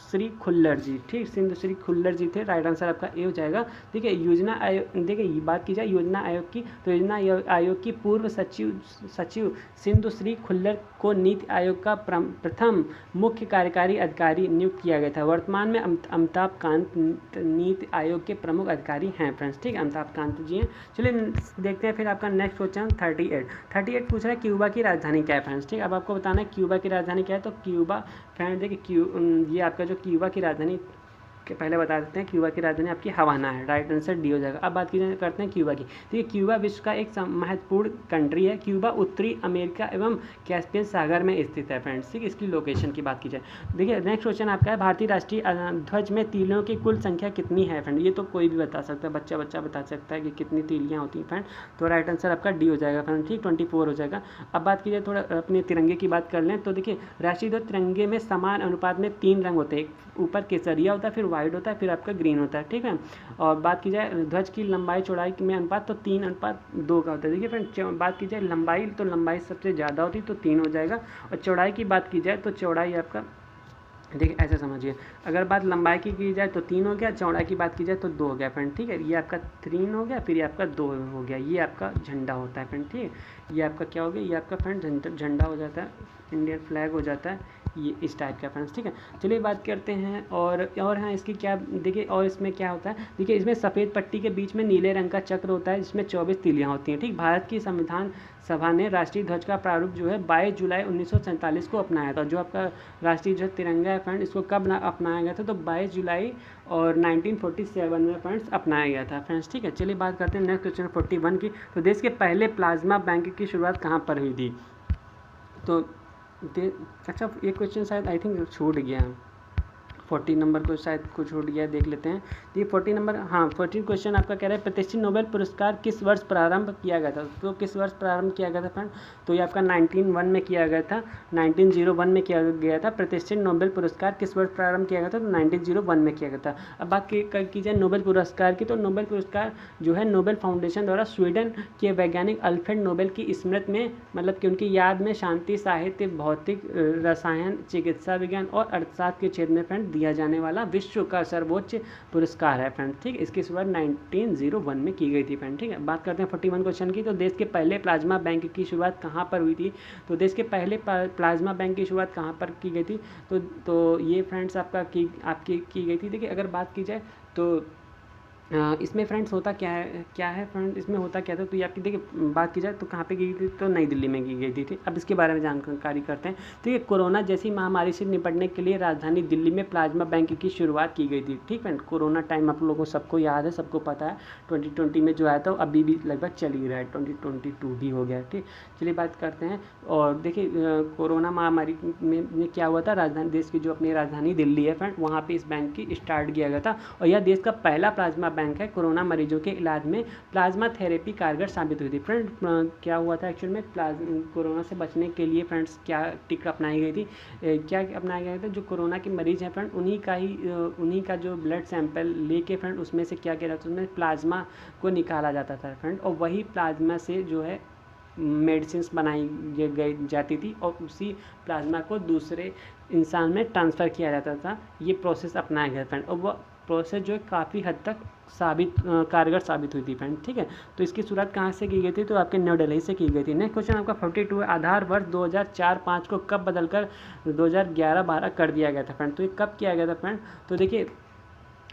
Speaker 1: श्री खुल्लर जी। ठीक, सिंधु श्री खुल्लर जी थे, राइट आंसर आपका ए हो जाएगा। ठीक है, योजना आयोग, देखिए ये बात की जाए योजना आयोग की, तो योजना आयोग की पूर्व सचिव सिंधु श्री खुल्लर को नीति आयोग का प्रथम मुख्य कार्यकारी अधिकारी नियुक्त किया गया था। वर्तमान में अमिताभ कांत नीति आयोग के प्रमुख अधिकारी हैं फ्रेंड्स। ठीक है, अमिताभ कांत जी हैं। चलिए देखते हैं फिर आपका नेक्स्ट क्वेश्चन 38 पूछ रहा है क्यूबा की राजधानी क्या है फ्रेंड्स। ठीक है, अब आपको बताना है क्यूबा की राजधानी क्या है। तो क्यूबा फ्रेंड देखिए ये आपका जो क्यूबा की राजधानी के पहले बता देते हैं, क्यूबा की राजधानी आपकी हवाना है, राइट आंसर डी हो जाएगा। अब बात करते हैं क्यूबा की। तो ये क्यूबा विश्व का एक महत्वपूर्ण कंट्री है। क्यूबा उत्तरी अमेरिका एवं कैस्पियन सागर में स्थित है फ्रेंड्स। ठीक, इसकी लोकेशन की बात की जाए, देखिए नेक्स्ट क्वेश्चन आपका है भारतीय राष्ट्रीय ध्वज में तीलियों की कुल संख्या कितनी है फ्रेंड। ये तो कोई भी बता सकता है, बच्चा बता सकता है कि कितनी तीलियाँ होती हैं फ्रेंड। तो राइट आंसर आपका डी हो जाएगा फ्रेंड। ठीक, 24 हो जाएगा। अब बात की जाए थोड़ा अपने तिरंगे की बात कर लें, तो देखिए राष्ट्रीय ध्वज तिरंगे में समान अनुपात में 3 रंग होते हैं, ऊपर केसरिया होता है, फिर वाइट होता है, फिर आपका ग्रीन होता है। ठीक है, और बात की जाए ध्वज की लंबाई चौड़ाई में अनुपात, तो 3:2 का होता है। देखिए फ्रेंड बात की जाए लंबाई, तो लंबाई सबसे ज़्यादा होती है तो 3 हो जाएगा। और चौड़ाई की बात की जाए तो चौड़ाई आपका, देखिए ऐसे समझिए, अगर बात लंबाई की जाए तो 3 हो गया, चौड़ाई की बात की जाए तो 2 हो गया फ्रेंड। ठीक है, ये आपका 3 हो गया, फिर ये आपका 2 हो गया। ये आपका झंडा होता है फ्रेंड। ठीक है, ये आपका क्या हो गया, ये आपका फ्रेंड झंडा हो जाता है, इंडियन फ्लैग हो जाता है, ये इस टाइप का फ्रेंड्स। ठीक है, चलिए बात करते हैं और हाँ इसकी क्या, देखिए और इसमें क्या होता है, देखिए इसमें सफ़ेद पट्टी के बीच में नीले रंग का चक्र होता है, जिसमें 24 तीलियाँ होती हैं। ठीक, भारत की संविधान सभा ने राष्ट्रीय ध्वज का प्रारूप जो है 22 जुलाई 1947 को अपनाया था। जो आपका राष्ट्रीय ध्वज तिरंगा है फ्रेंड, इसको कब अपनाया गया था, तो 22 जुलाई और 1947 में फ्रेंड्स अपनाया गया था फ्रेंड्स। ठीक है, चलिए बात करते हैं नेक्स्ट क्वेश्चन 41 की। तो देश के पहले प्लाज्मा बैंक की शुरुआत कहाँ पर हुई थी। तो अच्छा ये क्वेश्चन शायद आई थिंक छूट गया, 40 नंबर को शायद कुछ छूट गया, देख लेते हैं। तो ये 40 नंबर, हाँ 40 क्वेश्चन आपका कह रहा है प्रतिष्ठित नोबेल पुरस्कार किस वर्ष प्रारंभ किया गया था। तो किस वर्ष प्रारंभ किया गया था फ्रेंड, तो ये आपका 1901 में किया गया था, 1901 में किया गया था। प्रतिष्ठित नोबेल पुरस्कार किस वर्ष प्रारंभ किया गया था, तो 1901 में किया गया था। अब बात की जाए नोबेल पुरस्कार की, तो नोबेल पुरस्कार जो है नोबेल फाउंडेशन द्वारा स्वीडन के वैज्ञानिक अल्फ्रेड नोबेल की स्मृति में, मतलब कि उनकी याद में शांति, साहित्य, भौतिक, रसायन, चिकित्सा विज्ञान और अर्थशास्त्र के क्षेत्र में फ्रेंड दिया जाने वाला विश्व का सर्वोच्च पुरस्कार है फ्रेंड। ठीक, इसकी शुरुआत 1901 में की गई थी फ्रेंड। ठीक है, बात करते हैं 41 क्वेश्चन की। तो देश के पहले प्लाज्मा बैंक की शुरुआत कहाँ पर हुई थी। तो देश के पहले प्लाज्मा बैंक की शुरुआत कहाँ पर की गई थी, तो ये फ्रेंड्स आपका की गई थी। देखिए अगर बात की जाए तो इसमें फ्रेंड्स होता क्या है फ्रेंड, इसमें होता क्या था, तो ये आपकी देखिए बात की जाए तो कहाँ पे की गई थी, तो नई दिल्ली में की गई थी। अब इसके बारे में जानकारी करते हैं। तो ये कोरोना जैसी महामारी से निपटने के लिए राजधानी दिल्ली में प्लाज्मा बैंक की शुरुआत की गई थी। ठीक फ्रेंड, कोरोना टाइम आप लोगों को सबको याद है, सबको पता है, 2020 में जो आया था अभी भी लगभग चल ही रहा है, 2022 भी हो गया। ठीक, चलिए बात करते हैं। और देखिए कोरोना महामारी में क्या हुआ था, राजधानी देश की जो अपनी राजधानी दिल्ली है फ्रेंड, वहाँ पर इस बैंक की स्टार्ट किया गया था। और यह देश का पहला प्लाज्मा बैंक है। कोरोना मरीजों के इलाज में प्लाज्मा थेरेपी कारगर साबित हुई थी फ्रेंड। क्या हुआ था एक्चुअल में, कोरोना से बचने के लिए फ्रेंड्स क्या टिक अपनाई गई थी, क्या अपनाया गया था, जो कोरोना के मरीज हैं फ्रेंड उन्हीं का जो ब्लड सैंपल लेके फ्रेंड उसमें से क्या किया जाता था, उसमें प्लाज्मा को निकाला जाता था फ्रेंड, और वही प्लाज्मा से जो है मेडिसिन बनाई जाती थी और उसी प्लाज्मा को दूसरे इंसान में ट्रांसफ़र किया जाता था। ये प्रोसेस अपनाया गया फ्रेंड, और वह प्रोसेस जो है काफ़ी हद तक कारगर साबित हुई थी फ्रेंड। ठीक है, तो इसकी शुरुआत कहाँ से की गई थी, तो आपके न्यू दिल्ली से की गई थी। नेक्स्ट क्वेश्चन आपका 42 है, आधार वर्ष 2004-05 को कब बदलकर 2011-12 कर दिया गया था फ्रेंड। तो ये कब किया गया था फ्रेंड, तो देखिए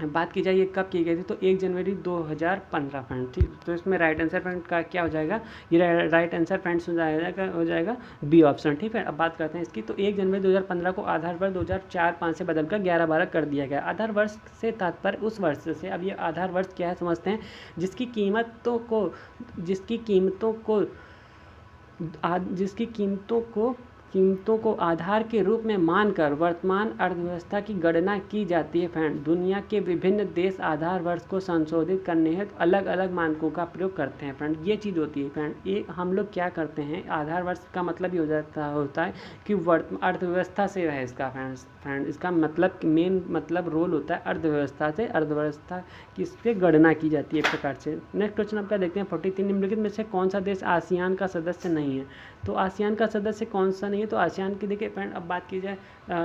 Speaker 1: बात की जाए ये कब की गई थी, तो 1 जनवरी 2015 फ्रेंड। ठीक, तो इसमें राइट आंसर फ्रेंड का क्या हो जाएगा, ये राइट आंसर फ्रेंड्स हो जाएगा बी ऑप्शन। ठीक है, अब बात करते हैं इसकी। तो 1 जनवरी 2015 को आधार वर्ष 2004-05 से बदलकर 11-12 कर दिया गया। आधार वर्ष से तात्पर्य उस वर्ष से, अब ये आधार वर्ष क्या है समझते हैं, जिसकी कीमतों को कीमतों को आधार के रूप में मानकर वर्तमान अर्थव्यवस्था की गणना की जाती है फ्रेंड। दुनिया के विभिन्न देश आधार वर्ष को संशोधित करने हेतु अलग अलग मानकों का प्रयोग करते हैं फ्रेंड। ये चीज़ होती है फ्रेंड। ये हम लोग क्या करते हैं, आधार वर्ष का मतलब ये होता है कि अर्थव्यवस्था से है इसका फ्रेंड। इसका मतलब मेन मतलब रोल होता है अर्थव्यवस्था से, अर्थव्यवस्था की इस पर गणना की जाती है एक प्रकार से। नेक्स्ट क्वेश्चन आपका देखते हैं 43, निम्नलिखित में से कौन सा देश आसियान का सदस्य नहीं है। तो आसियान का सदस्य कौन सा नहीं है, तो आसियान की देखिए फ्रेंड, अब बात की जाए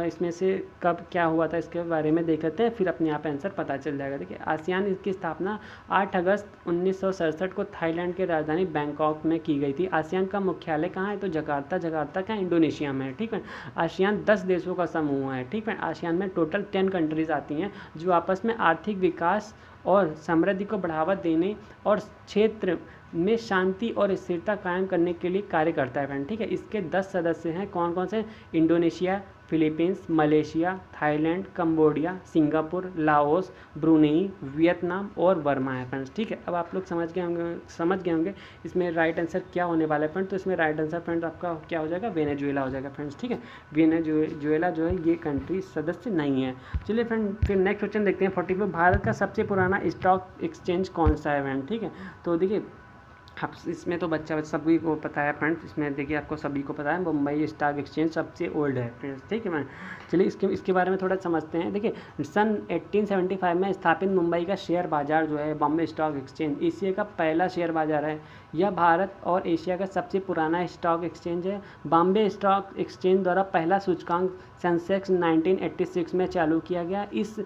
Speaker 1: इसमें से कब क्या हुआ था इसके बारे में देख लेते हैं, फिर अपने आप आंसर पता चल जाएगा। देखिए आसियान की स्थापना 8 अगस्त 1967 को थाईलैंड की राजधानी बैंकॉक में की गई थी। आसियान का मुख्यालय कहाँ है, तो जकार्ता का इंडोनेशिया में है। ठीक है, आसियान 10 देशों का समूह है। ठीक है, आसियान में टोटल 10 कंट्रीज आती हैं जो आपस में आर्थिक विकास और समृद्धि को बढ़ावा देने और क्षेत्र में शांति और स्थिरता कायम करने के लिए कार्य करता है फ्रेंड। ठीक है, इसके 10 सदस्य हैं। कौन कौन से, Indonesia, Philippines, Malaysia, Thailand, Cambodia, Singapore, Laos, Brunei, Vietnam और बर्मा है फ्रेंड्स। ठीक है, अब आप लोग समझ गए होंगे इसमें राइट आंसर क्या होने वाला है फ्रेंड। तो इसमें राइट आंसर फ्रेंड आपका क्या हो जाएगा, वेनेजुएला हो जाएगा फ्रेंड्स। ठीक है, वेनेजुएला जो है ये कंट्री सदस्य नहीं है। चलिए फ्रेंड, फिर नेक्स्ट क्वेश्चन देखते हैं 44, भारत का सबसे पुराना स्टॉक एक्सचेंज कौन सा है फ्रेंड। ठीक है, तो देखिए अब इसमें तो बच्चा सभी को पता है फ्रेंड्स। इसमें देखिए आपको सभी को पता है मुंबई स्टॉक एक्सचेंज सबसे ओल्ड है फ्रेंड्स। ठीक है मैम, चलिए इसके बारे में थोड़ा समझते हैं। देखिए सन 1875 में स्थापित मुंबई का शेयर बाजार जो है बॉम्बे स्टॉक एक्सचेंज एशिया का पहला शेयर बाजार है। यह भारत और एशिया का सबसे पुराना स्टॉक एक्सचेंज है। बॉम्बे स्टॉक एक्सचेंज द्वारा पहला सूचकांक सेंसेक्स 1986 में चालू किया गया। इस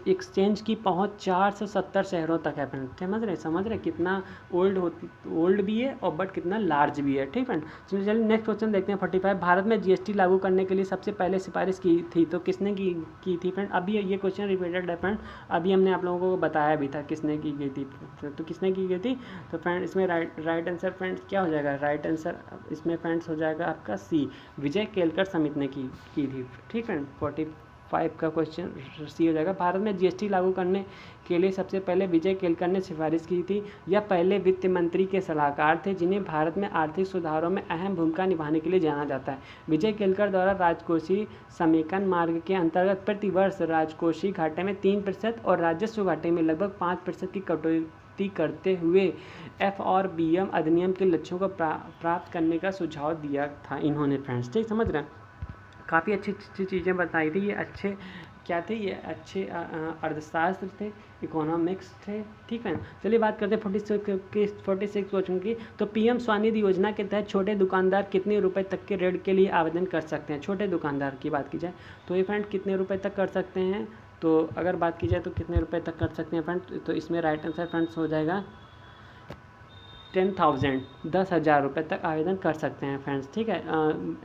Speaker 1: एक्सचेंज की पहुंच 470 शहरों तक है फ्रेंड। समझ रहे कितना ओल्ड भी है और बट कितना लार्ज भी है। ठीक है, चलिए नेक्स्ट क्वेश्चन देखते हैं 45, भारत में जीएसटी लागू करने के लिए सबसे पहले सिफारिश की थी तो किसने की थी फ्रेंड। अभी ये क्वेश्चन रिपीटेड है फ्रेंड, अभी हमने आप लोगों को बताया भी था किसने की गई थी। तो किसने की गई थी, तो फ्रेंड इसमें राइट आंसर फ्रेंड्स क्या हो जाएगा, राइट आंसर इसमें फ्रेंड्स हो जाएगा आपका सी, विजय केलकर समिति ने की थी। ठीक फ्रेंड, 45 का क्वेश्चन सी हो जाएगा। भारत में जीएसटी लागू करने के लिए सबसे पहले विजय केलकर ने सिफारिश की थी। यह पहले वित्त मंत्री के सलाहकार थे जिन्हें भारत में आर्थिक सुधारों में अहम भूमिका निभाने के लिए जाना जाता है। विजय केलकर द्वारा राजकोषीय समेकन मार्ग के अंतर्गत प्रतिवर्ष राजकोषीय घाटे में 3% और राजस्व घाटे में लगभग 5% की कटौती करते हुए FRBM अधिनियम के लक्ष्यों को प्राप्त करने का सुझाव दिया था इन्होंने फ्रेंड्स। ठीक, समझ रहे हैं, काफ़ी अच्छी अच्छी चीज़ें बताई थी। ये अच्छे क्या थे, ये अच्छे अर्थशास्त्र थे, इकोनॉमिक्स थे। ठीक है, चलिए बात करते हैं 46 क्वेश्चन की। तो PM स्वनिधि योजना के तहत छोटे दुकानदार कितने रुपए तक के ऋण के लिए आवेदन कर सकते हैं। छोटे दुकानदार की बात की जाए तो ये फ्रेंड कितने रुपए तक कर सकते हैं, तो अगर बात की जाए तो कितने रुपए तक कर सकते हैं फ्रेंड, तो इसमें राइट आंसर फ्रेंड्स हो जाएगा 10,000 रुपये तक आवेदन कर सकते हैं फ्रेंड्स। ठीक है,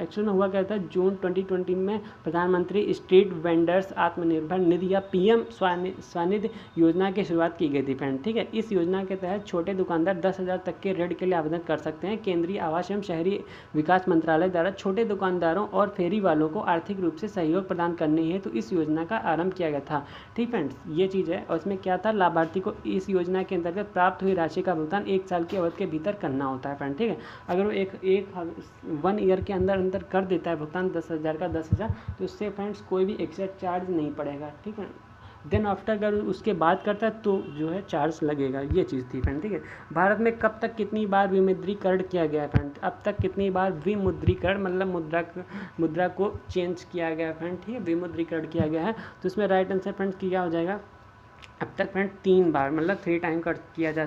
Speaker 1: एक्चुअल में हुआ क्या था, जून 2020 में प्रधानमंत्री स्ट्रीट वेंडर्स आत्मनिर्भर निधि या PM स्वनिधि योजना की शुरुआत की गई थी फ्रेंड। ठीक है, इस योजना के तहत छोटे दुकानदार 10,000 तक के ऋण के लिए आवेदन कर सकते हैं। केंद्रीय आवास एवं शहरी विकास मंत्रालय द्वारा छोटे दुकानदारों और फेरी वालों को आर्थिक रूप से सहयोग प्रदान करने हेतु इस योजना का आरंभ किया गया था। ठीक फ्रेंड्स, ये चीज़ है, और इसमें क्या था, लाभार्थी को इस योजना के अंतर्गत प्राप्त हुई राशि का भुगतान 1 साल की अवधि के भीतर करना होता है फ्रेंड। ठीक है, अगर वो एक 1 ईयर के अंदर कर देता है भुगतान 10,000 का 10,000, तो उससे फ्रेंड्स कोई भी एक्स्ट्रा चार्ज नहीं पड़ेगा। ठीक है, देन आफ्टर अगर उसके बाद करता है तो जो है चार्ज लगेगा। ये चीज़ थी फ्रेंड। ठीक है, भारत में कब तक कितनी बार विमुद्रीकरण किया गया है फ्रेंड, अब तक कितनी बार विमुद्रीकरण मतलब मुद्रा को चेंज किया गया है फ्रेंड। ठीक है, विमुद्रीकरण किया गया है, तो इसमें राइट आंसर फ्रेंड्स क्या हो जाएगा, अब तक फ्रेंड 3 बार मतलब 3 टाइम कर किया जा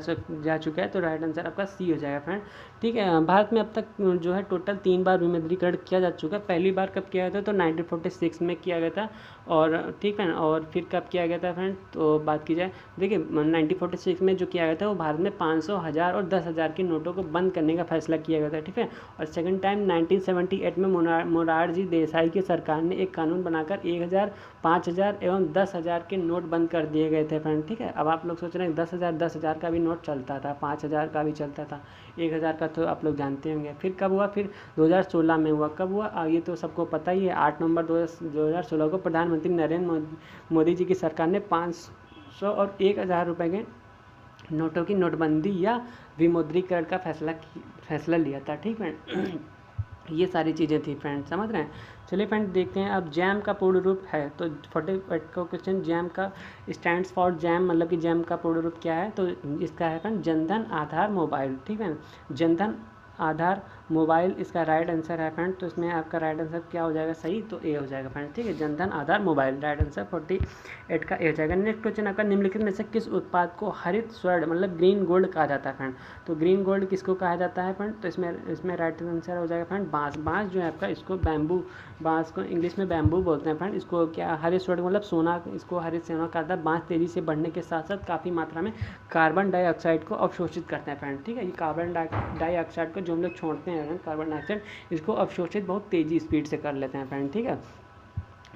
Speaker 1: चुका है, तो राइट आंसर आपका सी हो जाएगा फ्रेंड। ठीक है, भारत में अब तक जो है टोटल 3 बार विमुद्रीकरण किया जा चुका है। पहली बार कब किया गया था, तो 1946 में किया गया था, और ठीक है, और फिर कब किया गया था फ्रेंड, तो बात की जाए देखिए 1946 में जो किया गया था वो भारत में 500, 1000 और 10,000 के नोटों को बंद करने का फैसला किया गया था। ठीक है, और सेकंड टाइम 1978 में मोरारजी देसाई की सरकार ने एक कानून बनाकर 1000, 5000 एवं 10,000 के नोट बंद कर दिए गए थे फ्रेंड। ठीक है, अब आप लोग सोच रहे हैं 10,000 का भी नोट चलता था, 5,000 का भी चलता था, 1,000 का तो आप लोग जानते होंगे। फिर कब हुआ, फिर 2016 में हुआ। कब हुआ, ये तो सबको पता ही है, 8 नवंबर 2016 को प्रधानमंत्री नरेंद्र मोदी जी की सरकार ने 500 और 1,000 रुपये के नोटों की नोटबंदी या विमुद्रीकरण का फैसला लिया था। ठीक है, ये सारी चीज़ें थी फ्रेंड, समझ रहे हैं। चलिए फ्रेंड देखते हैं अब जैम का पूर्ण रूप है, तो 48 का क्वेश्चन, जैम का स्टैंड्स फॉर जैम, मतलब कि जैम का पूर्ण रूप क्या है, तो इसका है फ्रेंड जनधन आधार मोबाइल, ठीक है ना, जनधन आधार मोबाइल इसका राइट आंसर है फ्रेंड। तो इसमें आपका राइट आंसर क्या हो जाएगा, सही, तो ए हो जाएगा फ्रेंड, ठीक है, Jan Dhan Aadhaar mobile, right answer 48 का ए हो जाएगा। नेक्स्ट क्वेश्चन आपका, निम्नलिखित में से किस उत्पाद को हरित स्वर्ण मतलब ग्रीन गोल्ड कहा जाता है फ्रेंड, तो ग्रीन गोल्ड किसको कहा जाता है फ्रेंड, तो इसमें राइट आंसर हो जाएगा फ्रेंड बांस। बांस जो है आपका, इसको बैम्बू, बांस को इंग्लिश में बैम्बू बोलते हैं फ्रेंड। इसको क्या हरित स्वर्ण मतलब सोना, इसको हरित सोना कहा जाता है। बांस तेजी से बढ़ने के साथ साथ काफ़ी मात्रा में कार्बन डाइऑक्साइड को अवशोषित करते हैं फ्रेंड, ठीक है। ये कार्बन डाइऑक्साइड को जो हम लोग छोड़ते हैं कार्बन डाइऑक्साइड, इसको अवशोषित बहुत तेज़ी स्पीड से कर लेते हैं फ्रेंड, ठीक है।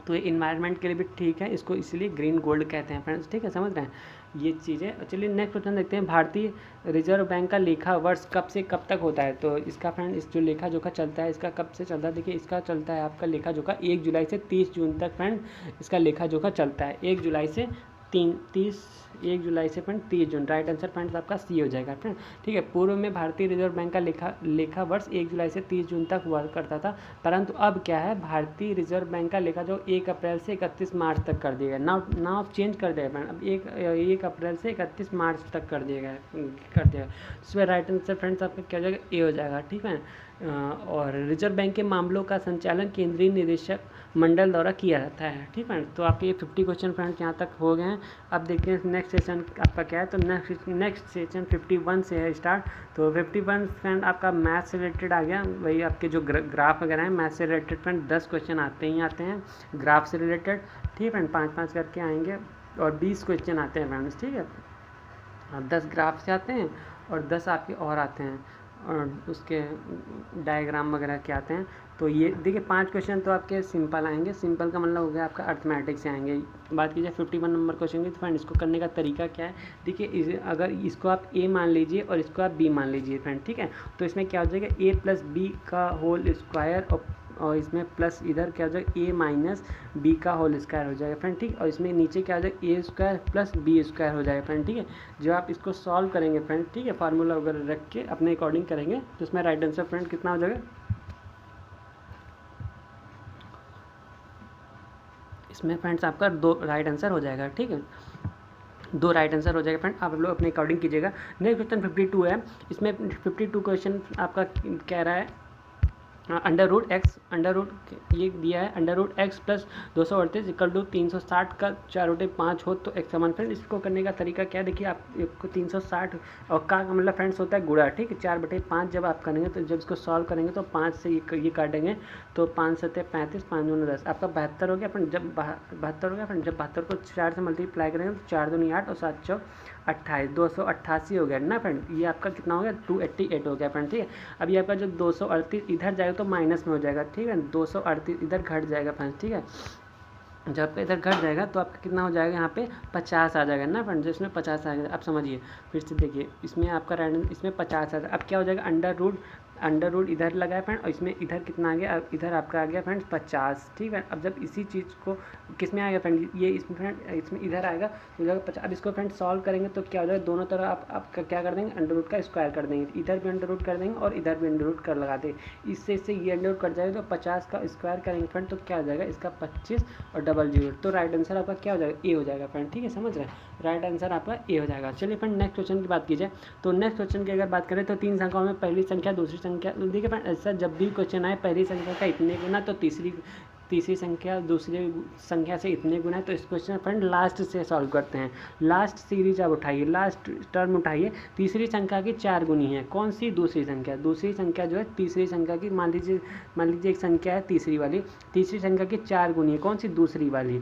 Speaker 1: तो ये इन्वायरमेंट के लिए भी ठीक है, इसको इसलिए ग्रीन गोल्ड कहते हैं फ्रेंड्स, ठीक है, समझ रहे हैं ये चीज़ें। चलिए नेक्स्ट क्वेश्चन देखते हैं, भारतीय रिजर्व बैंक का लेखा वर्ष कब से कब तक होता है, तो इसका फ्रेंड इस जो लेखा जोखा चलता है इसका कब से चलता है, देखिए इसका चलता है आपका लेखा जोखा 1 जुलाई से 30 जून तक फ्रेंड, इसका लेखा जोखा चलता है 1 जुलाई से 1 जुलाई से फ्रेंड 30 जून, राइट आंसर फ्रेंड्स आपका सी हो जाएगा फ्रेंड, ठीक है। पूर्व में भारतीय रिजर्व बैंक का लेखा वर्ष 1 जुलाई से 30 जून तक हुआ करता था, परंतु अब क्या है, भारतीय रिजर्व बैंक का लेखा जो 1 अप्रैल से 31 मार्च तक कर दिया गया, नाउ चेंज कर दिया फ्रेंड, अब 1 अप्रैल से 31 मार्च तक कर दिया गया। इसमें राइट आंसर फ्रेंड्स आपका क्या हो जाएगा, ए हो जाएगा, ठीक है। और रिजर्व बैंक के मामलों का संचालन केंद्रीय निदेशक मंडल द्वारा किया जाता है, ठीक है। तो आपके ये 50 क्वेश्चन फ्रेंड्स यहाँ तक हो गए हैं। अब देखते हैं नेक्स्ट सेशन आपका क्या है, तो नेक्स्ट सेशन 51 से है स्टार्ट। तो 51 फ्रेंड आपका मैथ से रिलेटेड आ गया, वही आपके जो ग्राफ वगैरह हैं मैथ से रिलेटेड फ्रेंड 10 क्वेश्चन आते ही आते हैं ग्राफ से रिलेटेड, ठीक है फ्रेंड, 5-5 करके आएंगे और 20 क्वेश्चन आते हैं फ्रेंड्स, ठीक है। 10 ग्राफ से आते हैं और 10 आपके और आते हैं और उसके डायग्राम वगैरह के आते हैं। तो ये देखिए 5 क्वेश्चन तो आपके सिंपल आएंगे, सिंपल का मतलब हो गया आपका अर्थमेटिक से आएंगे। बात कीजिए 51 नंबर क्वेश्चन की, तो फ्रेंड इसको करने का तरीका क्या है, देखिए अगर इसको आप ए मान लीजिए और इसको आप बी मान लीजिए फ्रेंड, ठीक है, तो इसमें क्या हो जाएगा ए प्लस बी का होल स्क्वायर और इसमें प्लस इधर क्या हो जाएगा ए माइनस बी का होल स्क्वायर हो जाएगा फ्रेंड, ठीक। और इसमें नीचे क्या हो जाएगा ए स्क्वायर प्लस बी स्क्वायर हो जाएगा फ्रेंड, ठीक है। जब आप इसको सॉल्व करेंगे फ्रेंड, ठीक है, फार्मूला वगैरह रख के अपने अकॉर्डिंग करेंगे, तो इसमें राइट आंसर फ्रेंड कितना हो जाएगा, इसमें फ्रेंड्स आपका 2 राइट आंसर हो जाएगा, ठीक है, 2 राइट आंसर हो जाएगा फ्रेंड, आप लोग अपने अकॉर्डिंग कीजिएगा। नेक्स्ट क्वेश्चन 52 है, इसमें 52 क्वेश्चन आपका कह रहा है अंडर रूट ये दिया है, under root x plus 238 equal to 360 का 4/5 हो तो एक्स समान। फ्रेंड इसको करने का तरीका क्या है, देखिए आप 360 और का मतलब फ्रेंड्स होता है गुणा, ठीक है, 4/5 जब आप करेंगे तो जब इसको सॉल्व करेंगे तो 5 से ये काटेंगे तो 5 7 35 5 दूनी 10 आपका 72 हो गया फ्रेंड। जब 72 हो गया फ्रेंड, जब 72 को 4 से मल्टीप्लाई करेंगे तो 4 दूनी 8 और 7 चौक 28 288 हो गया ना फ्रेंड, ये आपका कितना हो गया 288 हो गया फ्रेंड, ठीक है। अभी आपका जो 238 इधर जाएगा तो माइनस में हो जाएगा, ठीक है, 238 इधर घट जाएगा फ्रेंड्स, ठीक है। जब आपका इधर घट जाएगा तो आपका कितना हो जाएगा, यहाँ पे 50 आ जाएगा ना फ्रेंड्स, इसमें 50 आ जाएगा। आप समझिए फिर से देखिए, इसमें आपका रैंडम इसमें 50 आ जाएगा। अब क्या हो जाएगा, अंडर रूट इधर लगाए फ्रेंड और इसमें इधर कितना आ गया, अब इधर आपका आ गया फ्रेंड्स 50, ठीक है। अब जब इसी चीज़ को किस में आएगा फ्रेंड, ये इसमें फ्रेंड इसमें इधर आएगा तो जाएगा 50। अब इसको फ्रेंड सॉल्व करेंगे तो क्या हो जाएगा, दोनों तरफ आप क्या कर देंगे, अंडर रूट का स्क्वायर कर देंगे, इधर भी अंडर रूट कर देंगे और इधर भी अंडर रूट कर लगा देंगे, इससे ये अंडर रूट कट जाएगा तो 50 का स्क्वायर करेंगे फ्रेंड तो क्या हो जाएगा इसका 25 और डबल 0, तो राइट आंसर आपका क्या हो जाएगा, ए हो जाएगा फ्रेंड, ठीक है, समझ रहे हैं, राइट आंसर आपका ए हो जाएगा। चलिए फ्रेंड नेक्स्ट क्वेश्चन की बात की जाए, तो नेक्स्ट क्वेश्चन की अगर बात करें तो 3 संख्याओं में पहली संख्या दूसरी संख्या, देखिए फ्रेंड ऐसा जब भी क्वेश्चन आए पहली संख्या का इतने गुना तो तीसरी संख्या दूसरी संख्या से इतने गुना है, तो इस क्वेश्चन फ्रेंड लास्ट से सॉल्व करते हैं। लास्ट सीरीज आप उठाइए, लास्ट टर्म उठाइए, तीसरी संख्या की 4 गुनी है, कौन सी, दूसरी संख्या जो है तीसरी संख्या की, मान लीजिए एक संख्या है तीसरी संख्या की 4 गुनी है, कौन सी, दूसरी वाली,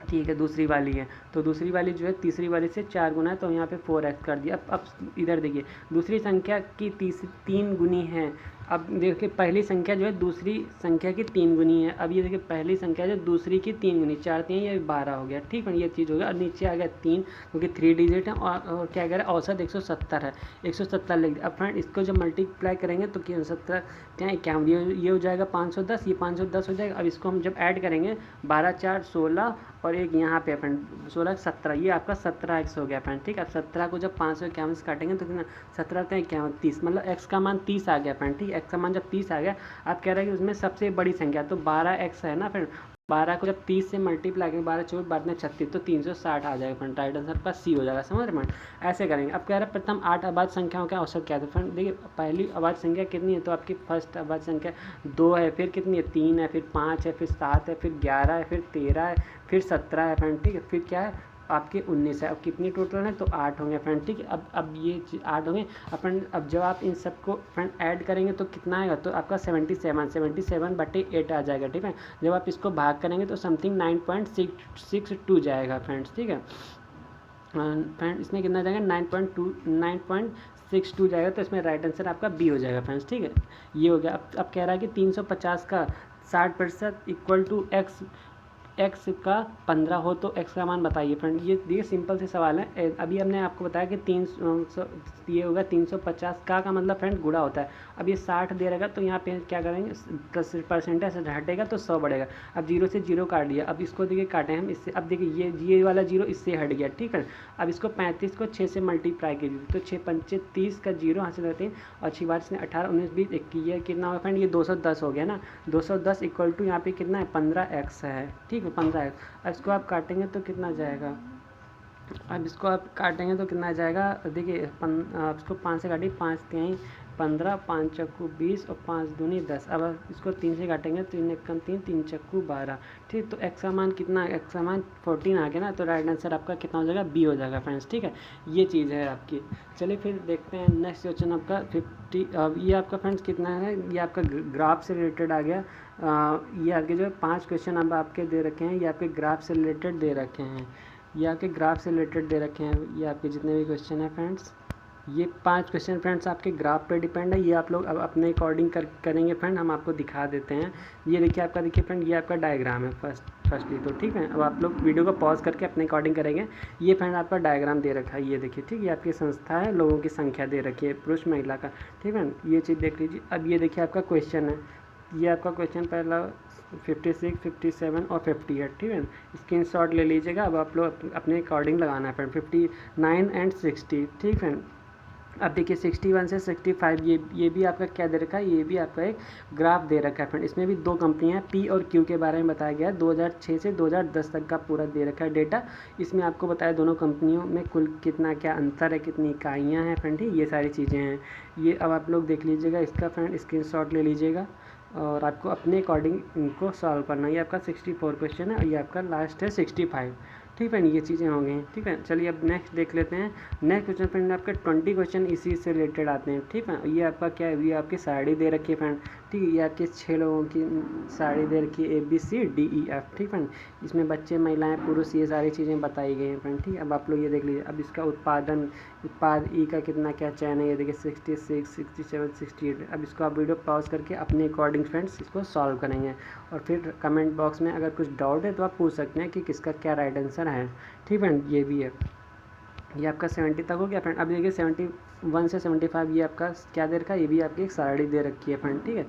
Speaker 1: ठीक है, दूसरी वाली है, तो दूसरी वाली जो है तीसरी वाली से 4 गुना है तो यहाँ पे 4x कर दिया। अब इधर देखिए दूसरी संख्या की 3 गुनी है, अब देखिए पहली संख्या जो है दूसरी संख्या की 3 गुनी है, अब ये देखिए पहली संख्या जो दूसरी की 3 गुनी, 4 3 ये 12 हो गया, ठीक है, ये चीज़ हो गया। और नीचे आ गया 3 क्योंकि 3 डिजिट है और क्या कह रहा है औसत 170 है, 170 लिख दिया। अब फ्रेंड इसको जब मल्टीप्लाई करेंगे तो 70 क्या 51, ये हो जाएगा 510, ये 510 हो जाएगा। अब इसको हम जब ऐड करेंगे 12 4 16 और एक यहाँ पे फ्रेंड 16 17, ये आपका 17x हो गया फ्रेंड, ठीक है। अब 17 को जब 551 से काटेंगे तो कितना 17 का 51 30, मतलब x का मान 30 आ गया फ्रेंड, ठीक है। x का मान जब 30 आ गया, आप कह रहे हैं कि उसमें सबसे बड़ी संख्या, तो 12x है ना फ्रेंड। 12 को जब 30 से मल्टीप्लाई करेंगे, 12 24 12 36, तो 360 आ जाएगा फ्रेंड। राइट आंसर का सी हो जाएगा, समझ रहे फ्रेंड। ऐसे करेंगे। अब कह रहे हैं प्रथम 8 अभाज्य संख्याओं का औसत क्या है। तो फ्रेंड देखिए, पहली अभाज्य संख्या कितनी है, तो आपकी फर्स्ट अभाज्य संख्या 2 है, फिर कितनी है 3 है, फिर 5 है, फिर 7 है, फिर 11 है, फिर 13 है, फिर 17 है फ्रेंड, ठीक है। फिर क्या है आपके 19 है। अब कितनी टोटल है, तो 8 होंगे फ्रेंड, ठीक है। अब ये 8 होंगे अपन। अब जब आप इन सबको फ्रेंड ऐड करेंगे तो कितना आएगा, तो आपका 77/8 आ जाएगा, ठीक है। जब आप इसको भाग करेंगे तो समथिंग 9.62 जाएगा फ्रेंड्स, ठीक है फ्रेंड। इसमें कितना जाएगा 9.62 जाएगा, तो इसमें राइट आंसर आपका बी हो जाएगा फ्रेंड्स, ठीक है। ये हो गया। अब कह रहा है कि 350 का 60% इक्वल टू एक्स का 15 हो तो एक्स का मान बताइए फ्रेंड। ये सिंपल से सवाल है। अभी हमने आपको बताया कि 300 ये होगा 350 का मतलब फ्रेंड गुणा होता है। अब ये 60 दे रहेगा, तो यहाँ पे क्या करेंगे, परसेंटेज हटेगा तो 100 बढ़ेगा। अब 0 से 0 काट दिया। अब इसको देखिए काटें हम इससे। अब देखिए ये वाला 0 इससे हट गया, ठीक है। अब इसको 35 को 6 से मल्टीप्लाई कीजिए, तो 6 पंचे 30 का 0 हासिल करते हैं। और 6 बार इसने 18 19 20 21, ये कितना होगा फ्रेंड, ये 210 हो गया ना। 210 इक्वल टू यहाँ पे कितना है 15x है, ठीक है 15x। अब इसको आप काटेंगे तो कितना जाएगा, अब इसको आप काटेंगे तो कितना जाएगा, देखिए आप इसको 5 से काटिए, 5 3 15, 5 चक्कू 20 और 5 दूनी 10। अब आप इसको 3 से काटेंगे, 3 1 3, 3 चक्कू 12, ठीक। तो एक्स का मान कितना, एक्स का मान 14 आ गया ना, तो राइट आंसर आपका कितना हो जाएगा, बी हो जाएगा फ्रेंड्स, ठीक है। ये चीज़ है आपकी। चलिए फिर देखते हैं नेक्स्ट क्वेश्चन आपका 50। अब ये आपका फ्रेंड्स कितना है, ये आपका ग्राफ से रिलेटेड आ गया। ये आपके जो 5 क्वेश्चन अब आपके दे रखे हैं, ये आपके ग्राफ से रिलेटेड दे रखे हैं। ये आपके ग्राफ से रिलेटेड दे रखे हैं। ये आपके जितने भी क्वेश्चन हैं फ्रेंड्स, ये 5 क्वेश्चन फ्रेंड्स आपके ग्राफ पे डिपेंड है। ये आप लोग अब अपने अकॉर्डिंग करेंगे फ्रेंड, हम आपको दिखा देते हैं। ये देखिए आपका, देखिए फ्रेंड ये आपका डायग्राम है फर्स्टली, तो ठीक है। अब आप लोग वीडियो को पॉज करके अपने अकॉर्डिंग करेंगे। ये फ्रेंड आपका डायग्राम दे रखा है, ये देखिए, ठीक है। ये आपकी संस्था है, लोगों की संख्या दे रखी है, पुरुष महिला का, ठीक है। ये चीज़ देख लीजिए। अब ये देखिए आपका क्वेश्चन है, ये आपका क्वेश्चन पहला 56, 57 और 58, ठीक है। स्क्रीनशॉट ले लीजिएगा। अब आप लोग अपने अकॉर्डिंग लगाना है फ्रेंड, 59 एंड 60, ठीक है। अब देखिए 61 से 65, ये भी आपका क्या दे रखा है, ये भी आपका एक ग्राफ दे रखा है फ्रेंड। इसमें भी 2 कंपनियां पी और क्यू के बारे में बताया गया है। 2006 से 2010 तक का पूरा दे रखा है डेटा। इसमें आपको बताया दोनों कंपनियों में कुल कितना क्या अंतर है, कितनी इकाइयाँ हैं फ्रेंड, ये सारी चीज़ें हैं। ये अब आप लोग देख लीजिएगा इसका फ्रेंड, स्क्रीनशॉट ले लीजिएगा और आपको अपने अकॉर्डिंग इनको सॉल्व करना है। ये आपका 64 क्वेश्चन है और ये आपका लास्ट है 65, ठीक है। ये चीज़ें हो गई, ठीक है। चलिए अब नेक्स्ट देख लेते हैं। नेक्स्ट क्वेश्चन फ्रेंड आपके 20 क्वेश्चन इसी से रिलेटेड आते हैं, ठीक है। ये आपका क्या है, ये आपकी साड़ी दे रखी है फ्रेंड, ठीक है। ये आपके 6 लोगों की साड़ी दे रखी है, ABCDEF, ठीक है। इसमें बच्चे, महिलाएं, पुरुष, ये सारी चीज़ें बताई गई हैं फ्रेंड, ठीक है। अब आप लोग ये देख लीजिए। अब इसका उत्पाद ई का कितना क्या चयन है, ये देखिए 66, 67, 68। अब इसको आप वीडियो पॉज करके अपने अकॉर्डिंग फ्रेंड्स इसको सॉल्व करेंगे। और फिर कमेंट बॉक्स में अगर कुछ डाउट है तो आप पूछ सकते हैं कि किसका क्या राइट आंसर है, ठीक है। ये भी है। ये आपका 70 तक हो गया फ्रेंड। अब देखिए 71 से 75 ये आपका क्या दे रखा है, ये भी आपकी एक साड़ी दे रखी है फ्रेंड, ठीक है।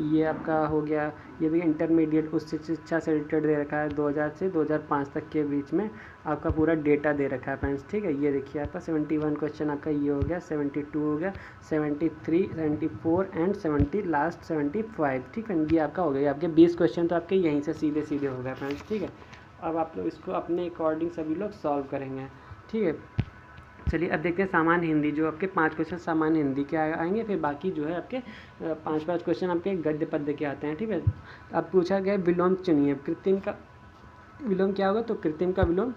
Speaker 1: ये आपका हो गया। ये भी इंटरमीडिएट उच्च शिक्षा से रिलेटेड दे रखा है, 2000 से 2005 तक के बीच में आपका पूरा डेटा दे रखा है फ्रेंड्स, ठीक है। ये देखिए आपका 71 क्वेश्चन आपका ये हो गया, 72 हो गया, 73, 74 एंड 70, लास्ट 75, ठीक है। ये आपका हो गया। आपके 20 क्वेश्चन तो आपके यहीं से सीधे सीधे हो गए फ्रेंड्स, ठीक है। अब आप लोग इसको अपने अकॉर्डिंग सभी लोग सॉल्व करेंगे, ठीक है। चलिए अब देखते हैं सामान्य हिंदी। जो आपके 5 क्वेश्चन सामान्य हिंदी के आएंगे, फिर बाकी जो है आपके 5 क्वेश्चन आपके गद्य पद्य के आते हैं, ठीक है। अब पूछा गया विलोम चुनिए। कृत्रिम का विलोम क्या होगा, तो कृत्रिम का विलोम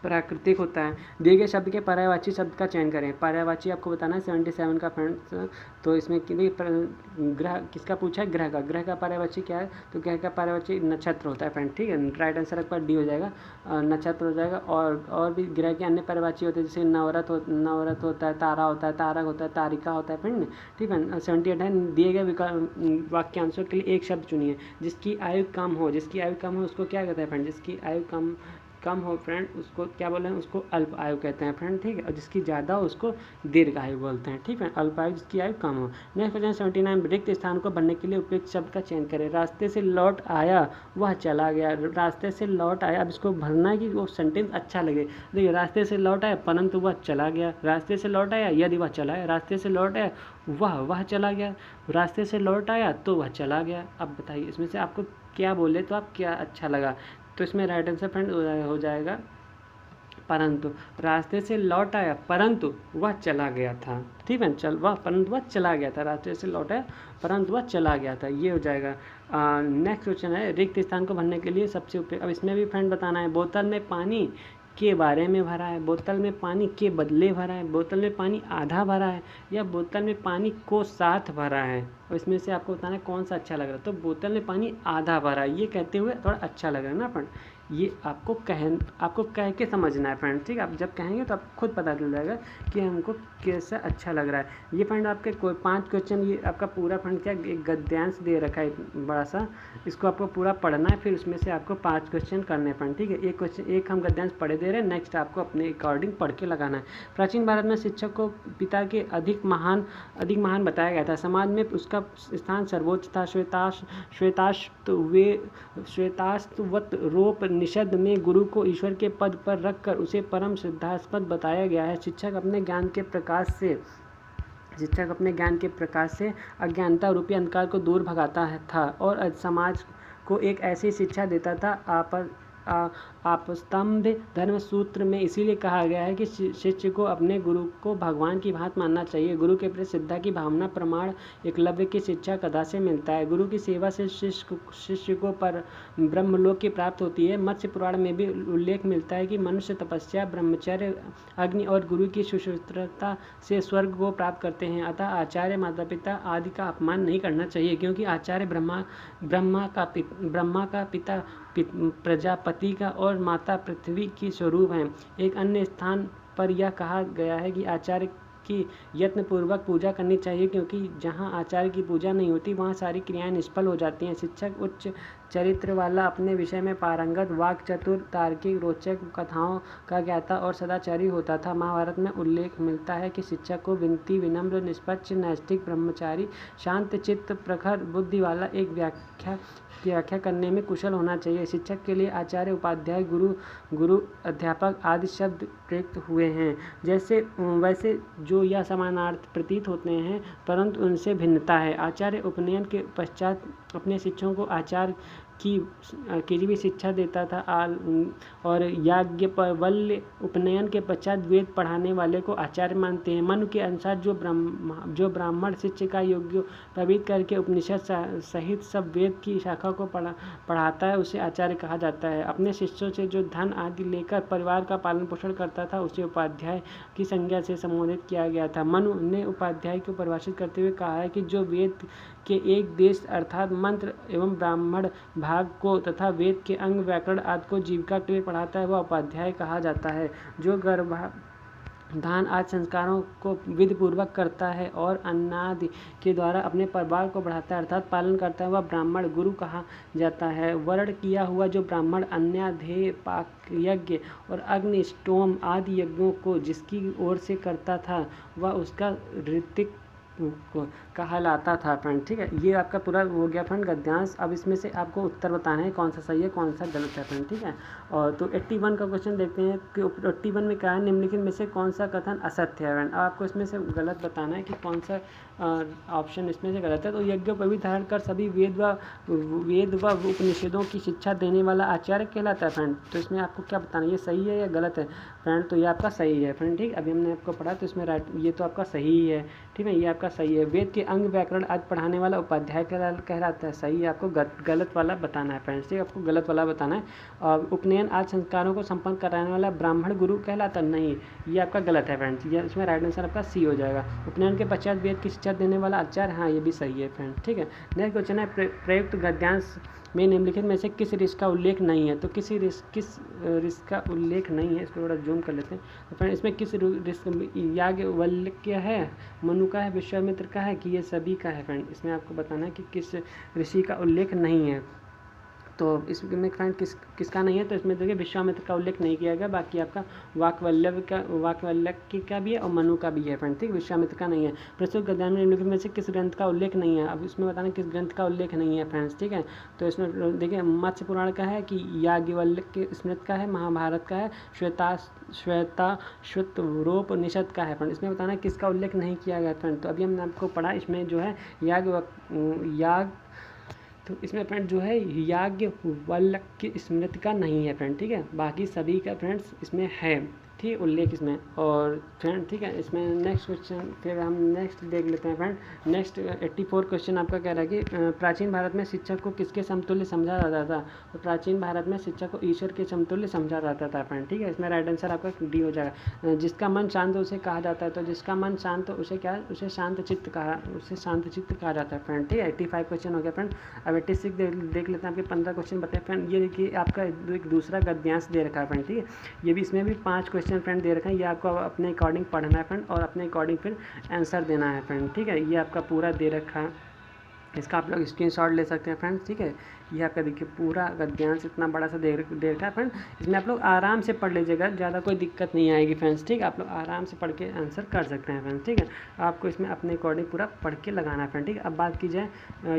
Speaker 1: प्राकृतिक होता है। दिए गए शब्द के पर्यायवाची शब्द का चयन करें। पर्यायवाची आपको बताना है 77 का फ्रेंड्स। तो इसमें ग्रह किसका पूछा है, ग्रह का। ग्रह का पर्यायवाची क्या है, तो ग्रह का पर्यायवाची नक्षत्र होता है फ्रेंड, ठीक है। राइट आंसर आपका डी हो जाएगा, नक्षत्र हो जाएगा। और भी ग्रह के अन्य पर्यायवाची होते हैं, जैसे नवरत होता है, तारा होता है, तारक होता है, तारिका होता है फ्रेंड, ठीक है। 78 है। दिए गए वाक्यांशों के लिए एक शब्द चुनिए जिसकी आयु कम हो। जिसकी आयु कम हो उसको क्या कहते हैं फ्रेंड, जिसकी आयु कम कम हो फ्रेंड उसको क्या बोले हैं, उसको अल्प आयु कहते हैं फ्रेंड, ठीक है। और जिसकी ज़्यादा हो उसको दीर्घ आयु बोलते हैं, ठीक है। अल्प आयु जिसकी आयु कम हो। नेक्स्ट क्वेश्चन 79, रिक्त स्थान को भरने के लिए उपयुक्त शब्द का चयन करें। रास्ते से लौट आया वह चला गया। रास्ते से लौट आया, अब इसको भरना है कि वो सेंटेंस अच्छा लगे। देखिए रास्ते से लौट आया परंतु वह चला गया। रास्ते से लौट आया यदि वह चला है। रास्ते से लौट आया वह चला गया। रास्ते से लौट आया तो वह चला गया। अब बताइए इसमें से आपको क्या बोले तो आप क्या अच्छा लगा। तो इसमें राइट आंसर फ्रेंड हो जाएगा परंतु। रास्ते से लौट आया परंतु वह चला गया था, ठीक है। परंतु वह चला गया था। रास्ते से लौट आया परंतु वह चला गया था, ये हो जाएगा। नेक्स्ट क्वेश्चन है रिक्त स्थान को भरने के लिए सबसे उपयुक्त। अब इसमें भी फ्रेंड बताना है बोतल में पानी के बारे में भरा है, बोतल में पानी के बदले भरा है, बोतल में पानी आधा भरा है, या बोतल में पानी को साथ भरा है। और इसमें से आपको बताना है कौन सा अच्छा लग रहा है। तो बोतल में पानी आधा भरा है, ये कहते हुए थोड़ा अच्छा लग रहा है ना फ्रेंड। ये आपको कह के समझना है फ्रेंड, ठीक है। आप जब कहेंगे तो आपको खुद पता चल जाएगा कि हमको कैसा अच्छा लग रहा है। ये फ्रेंड आपके कोई 5 क्वेश्चन, ये आपका पूरा फ्रेंड क्या एक गद्यांश दे रखा है बड़ा सा, इसको आपको पूरा पढ़ना है, फिर उसमें से आपको 5 क्वेश्चन करने हैं फ्रेंड, ठीक है। एक हम गद्यांश पढ़े दे रहे हैं, नेक्स्ट आपको अपने अकॉर्डिंग पढ़ के लगाना है। प्राचीन भारत में शिक्षक को पिता के अधिक महान बताया गया था। समाज में उसका स्थान सर्वोच्च था। श्वेताश्वत रोप निषद में गुरु को ईश्वर के पद पर रखकर उसे परम श्रद्धास्पद बताया गया है। शिक्षक अपने ज्ञान के प्रकाश से अज्ञानता रूपी अंधकार को दूर भगाता था और समाज को एक ऐसी शिक्षा देता था। आपस्तंभ धर्म सूत्र में इसीलिए कहा गया है कि शिष्य को अपने गुरु को भगवान की भांति मानना चाहिए। गुरु के प्रति श्रद्धा की भावना प्रमाण एकलव्य की शिक्षा कथा से मिलता है। गुरु की सेवा से शिष्य को पर ब्रह्मलोक की प्राप्त होती है। मत्स्य पुराण में भी उल्लेख मिलता है कि मनुष्य तपस्या, ब्रह्मचर्य, अग्नि और गुरु की सुश्रुतता से स्वर्ग को प्राप्त करते हैं। अतः आचार्य, माता पिता आदि का अपमान नहीं करना चाहिए, क्योंकि आचार्य ब्रह्मा का पिता प्रजापति का और माता पृथ्वी की स्वरूप हैं। एक अन्य स्थान पर यह कहा गया है कि आचार्य की यत्नपूर्वक पूजा करनी चाहिए, क्योंकि जहाँ आचार्य की पूजा नहीं होती वहाँ सारी क्रियाएं निष्फल हो जाती हैं। शिक्षक उच्च चरित्र वाला, अपने विषय में पारंगत, वाक चतुर, तार्किक, रोचक, कथाओं का ज्ञाता और सदाचारी होता था। महाभारत में उल्लेख मिलता है कि शिक्षक को विनती, विनम्र, निष्पक्ष, नैष्ठिक, ब्रह्मचारी, शांत चित्त, प्रखर बुद्धि वाला एक व्याख्या करने में कुशल होना चाहिए। शिक्षक के लिए आचार्य, उपाध्याय, गुरु, अध्यापक आदि शब्द प्रयुक्त हुए हैं। वैसे जो यह समानार्थ प्रतीत होते हैं, परंतु उनसे भिन्नता है। आचार्य उपनयन के पश्चात अपने शिष्यों को आचार्य की भी शिक्षा देता था और याज्ञवल्क्य उपनयन के पश्चात वेद पढ़ाने वाले को आचार्य मानते हैं। मनु के अनुसार जो ब्राह्मण शिष्य का योग्य पवित्र करके उपनिषद सहित सब वेद की शाखा को पढ़ाता है उसे आचार्य कहा जाता है। अपने शिष्यों से जो धन आदि लेकर परिवार का पालन पोषण करता था उसे उपाध्याय की संज्ञा से संबोधित किया गया था। मनु ने उपाध्याय को परिभाषित करते हुए कहा है कि जो वेद के एक देश अर्थात मंत्र एवं ब्राह्मण भाग को तथा वेद के अंग, व्याकरण आदि को जीविका के लिए पढ़ाता है वह उपाध्याय कहा जाता है। जो गर्भाधान आदि संस्कारों को विधि पूर्वक करता है और अन्नादि के द्वारा अपने परिवार को बढ़ाता है अर्थात पालन करता है वह ब्राह्मण गुरु कहा जाता है। वर्ण किया हुआ जो ब्राह्मण अन्याध्याय, पाक यज्ञ और अग्नि स्टोम आदि यज्ञों को जिसकी ओर से करता था वह उसका ऋतिक कहलाता था फ्रेंड, ठीक है। ये आपका पूरा हो गया फ्रेंड गद्यांश। अब इसमें से आपको उत्तर बताना है कौन सा सही है कौन सा गलत है फ्रेंड, ठीक है। और तो 81 का क्वेश्चन देखते हैं कि 81 में क्या है, निम्नलिखित में से कौन सा कथन असत्य है फ्रेंड। आपको इसमें से गलत बताना है कि कौन सा ऑप्शन इसमें से गलत है। तो यज्ञोपवीत धारण कर सभी वेद व उपनिषदों की शिक्षा देने वाला आचार्य कहलाता है फ्रेंड। तो इसमें आपको क्या बताना है, ये सही है या गलत है फ्रेंड। तो ये आपका सही है फ्रेंड, ठीक। अभी हमने आपको पढ़ा तो इसमें राइट, ये तो आपका सही है, ठीक है, ये आपका सही है। वेद के अंग, व्याकरण आदि पढ़ाने वाला उपाध्याय कहलाता है, सही है। आपको गलत वाला बताना है फ्रेंड्स, ठीक है, आपको गलत वाला बताना है। और उपनयन आदि संस्कारों को संपन्न कराने वाला ब्राह्मण गुरु कहलाता नहीं, ये आपका गलत है फ्रेंड्स। ये इसमें राइट आंसर आपका सी हो जाएगा। उपनयन के पश्चात वेद की शिक्षा देने वाला आचार्य, हाँ ये भी सही है फ्रेंड, ठीक है। नेक्स्ट क्वेश्चन है प्रयुक्त गद्यांश में निम्नलिखित में से किस ऋषि का उल्लेख नहीं है। तो किस ऋषि का उल्लेख नहीं है, इसको थोड़ा जूम कर लेते हैं। तो फ्रेंड इसमें किस ऋषि, याज्ञवल्क्य है, मनु का है, विश्वामित्र का है कि ये सभी का है फ्रेंड। इसमें आपको बताना है कि किस ऋषि का उल्लेख नहीं है। तो इसमें फ्रेंड किसका नहीं है, तो इसमें देखिए विश्वामित्र का उल्लेख नहीं किया गया। बाकी आपका वाक्यवल्क्य का भी है और मनु का भी है फ्रेंड, ठीक। विश्वामित्र का नहीं है। प्रस्तुत गद्यांश में निम्नलिखित में से किस ग्रंथ का उल्लेख नहीं है, अब इसमें बताना किस ग्रंथ का उल्लेख नहीं है फ्रेंड्स, ठीक है। तो इसमें देखिए मत्स्य पुराण का है कि याज्ञवल्क्य स्मृत का है, महाभारत का है, श्वेताश्वतरोपनिषद का है फ्रेंड। इसमें बताना किसका उल्लेख नहीं किया गया फ्रेंड। तो अभी हमने आपको पढ़ा इसमें जो है याग तो इसमें फ्रेंड जो है याज्ञवल्क्य स्मृति का नहीं है फ्रेंड, ठीक है। बाकी सभी का फ्रेंड्स इसमें है, ठीक, उल्लेख इसमें। और फ्रेंड ठीक है, इसमें नेक्स्ट क्वेश्चन फिर हम नेक्स्ट देख लेते हैं फ्रेंड। नेक्स्ट 84 क्वेश्चन आपका कह रहा है कि प्राचीन भारत में शिक्षा को किसके समतुल्य समझा जाता था। तो प्राचीन भारत में शिक्षा को ईश्वर के समतुल्य समझा जाता था फ्रेंड, ठीक है। इसमें राइट आंसर आपका डी हो जाएगा। जिसका मन शांत उसे कहा जाता है, तो जिसका मन शांत उसे क्या, उसे शांत चित्त कहा जाता है फ्रेंड, ठीक है। 85 क्वेश्चन हो गया फ्रेंड। अब 86 देख लेते हैं। आपके 15 क्वेश्चन बताए फ्रेंड। ये देखिए आपका एक दूसरा गद्यांश दे रखा है फ्रेंड, ठीक है। ये भी इसमें भी 5 क्वेश्चन फ्रेंड दे रखा है। ये आपको अपने अकॉर्डिंग पढ़ना है फ्रेंड और अपने अकॉर्डिंग फिर आंसर देना है फ्रेंड, ठीक है। ये आपका पूरा दे रखा है, इसका आप लोग स्क्रीनशॉट ले सकते हैं फ्रेंड्स, ठीक है। ये आपका देखिए पूरा गद्यांश इतना बड़ा सा दे रखा है फ्रेंड। इसमें आप लोग आराम से पढ़ लीजिएगा, ज़्यादा कोई दिक्कत नहीं आएगी फ्रेंड्स, ठीक है। आप लोग आराम से पढ़ के आंसर कर सकते हैं फ्रेंड्स, ठीक है। आपको इसमें अपने अकॉर्डिंग पूरा पढ़ के लगाना है फ्रेंड, ठीक है। अब बात की जाए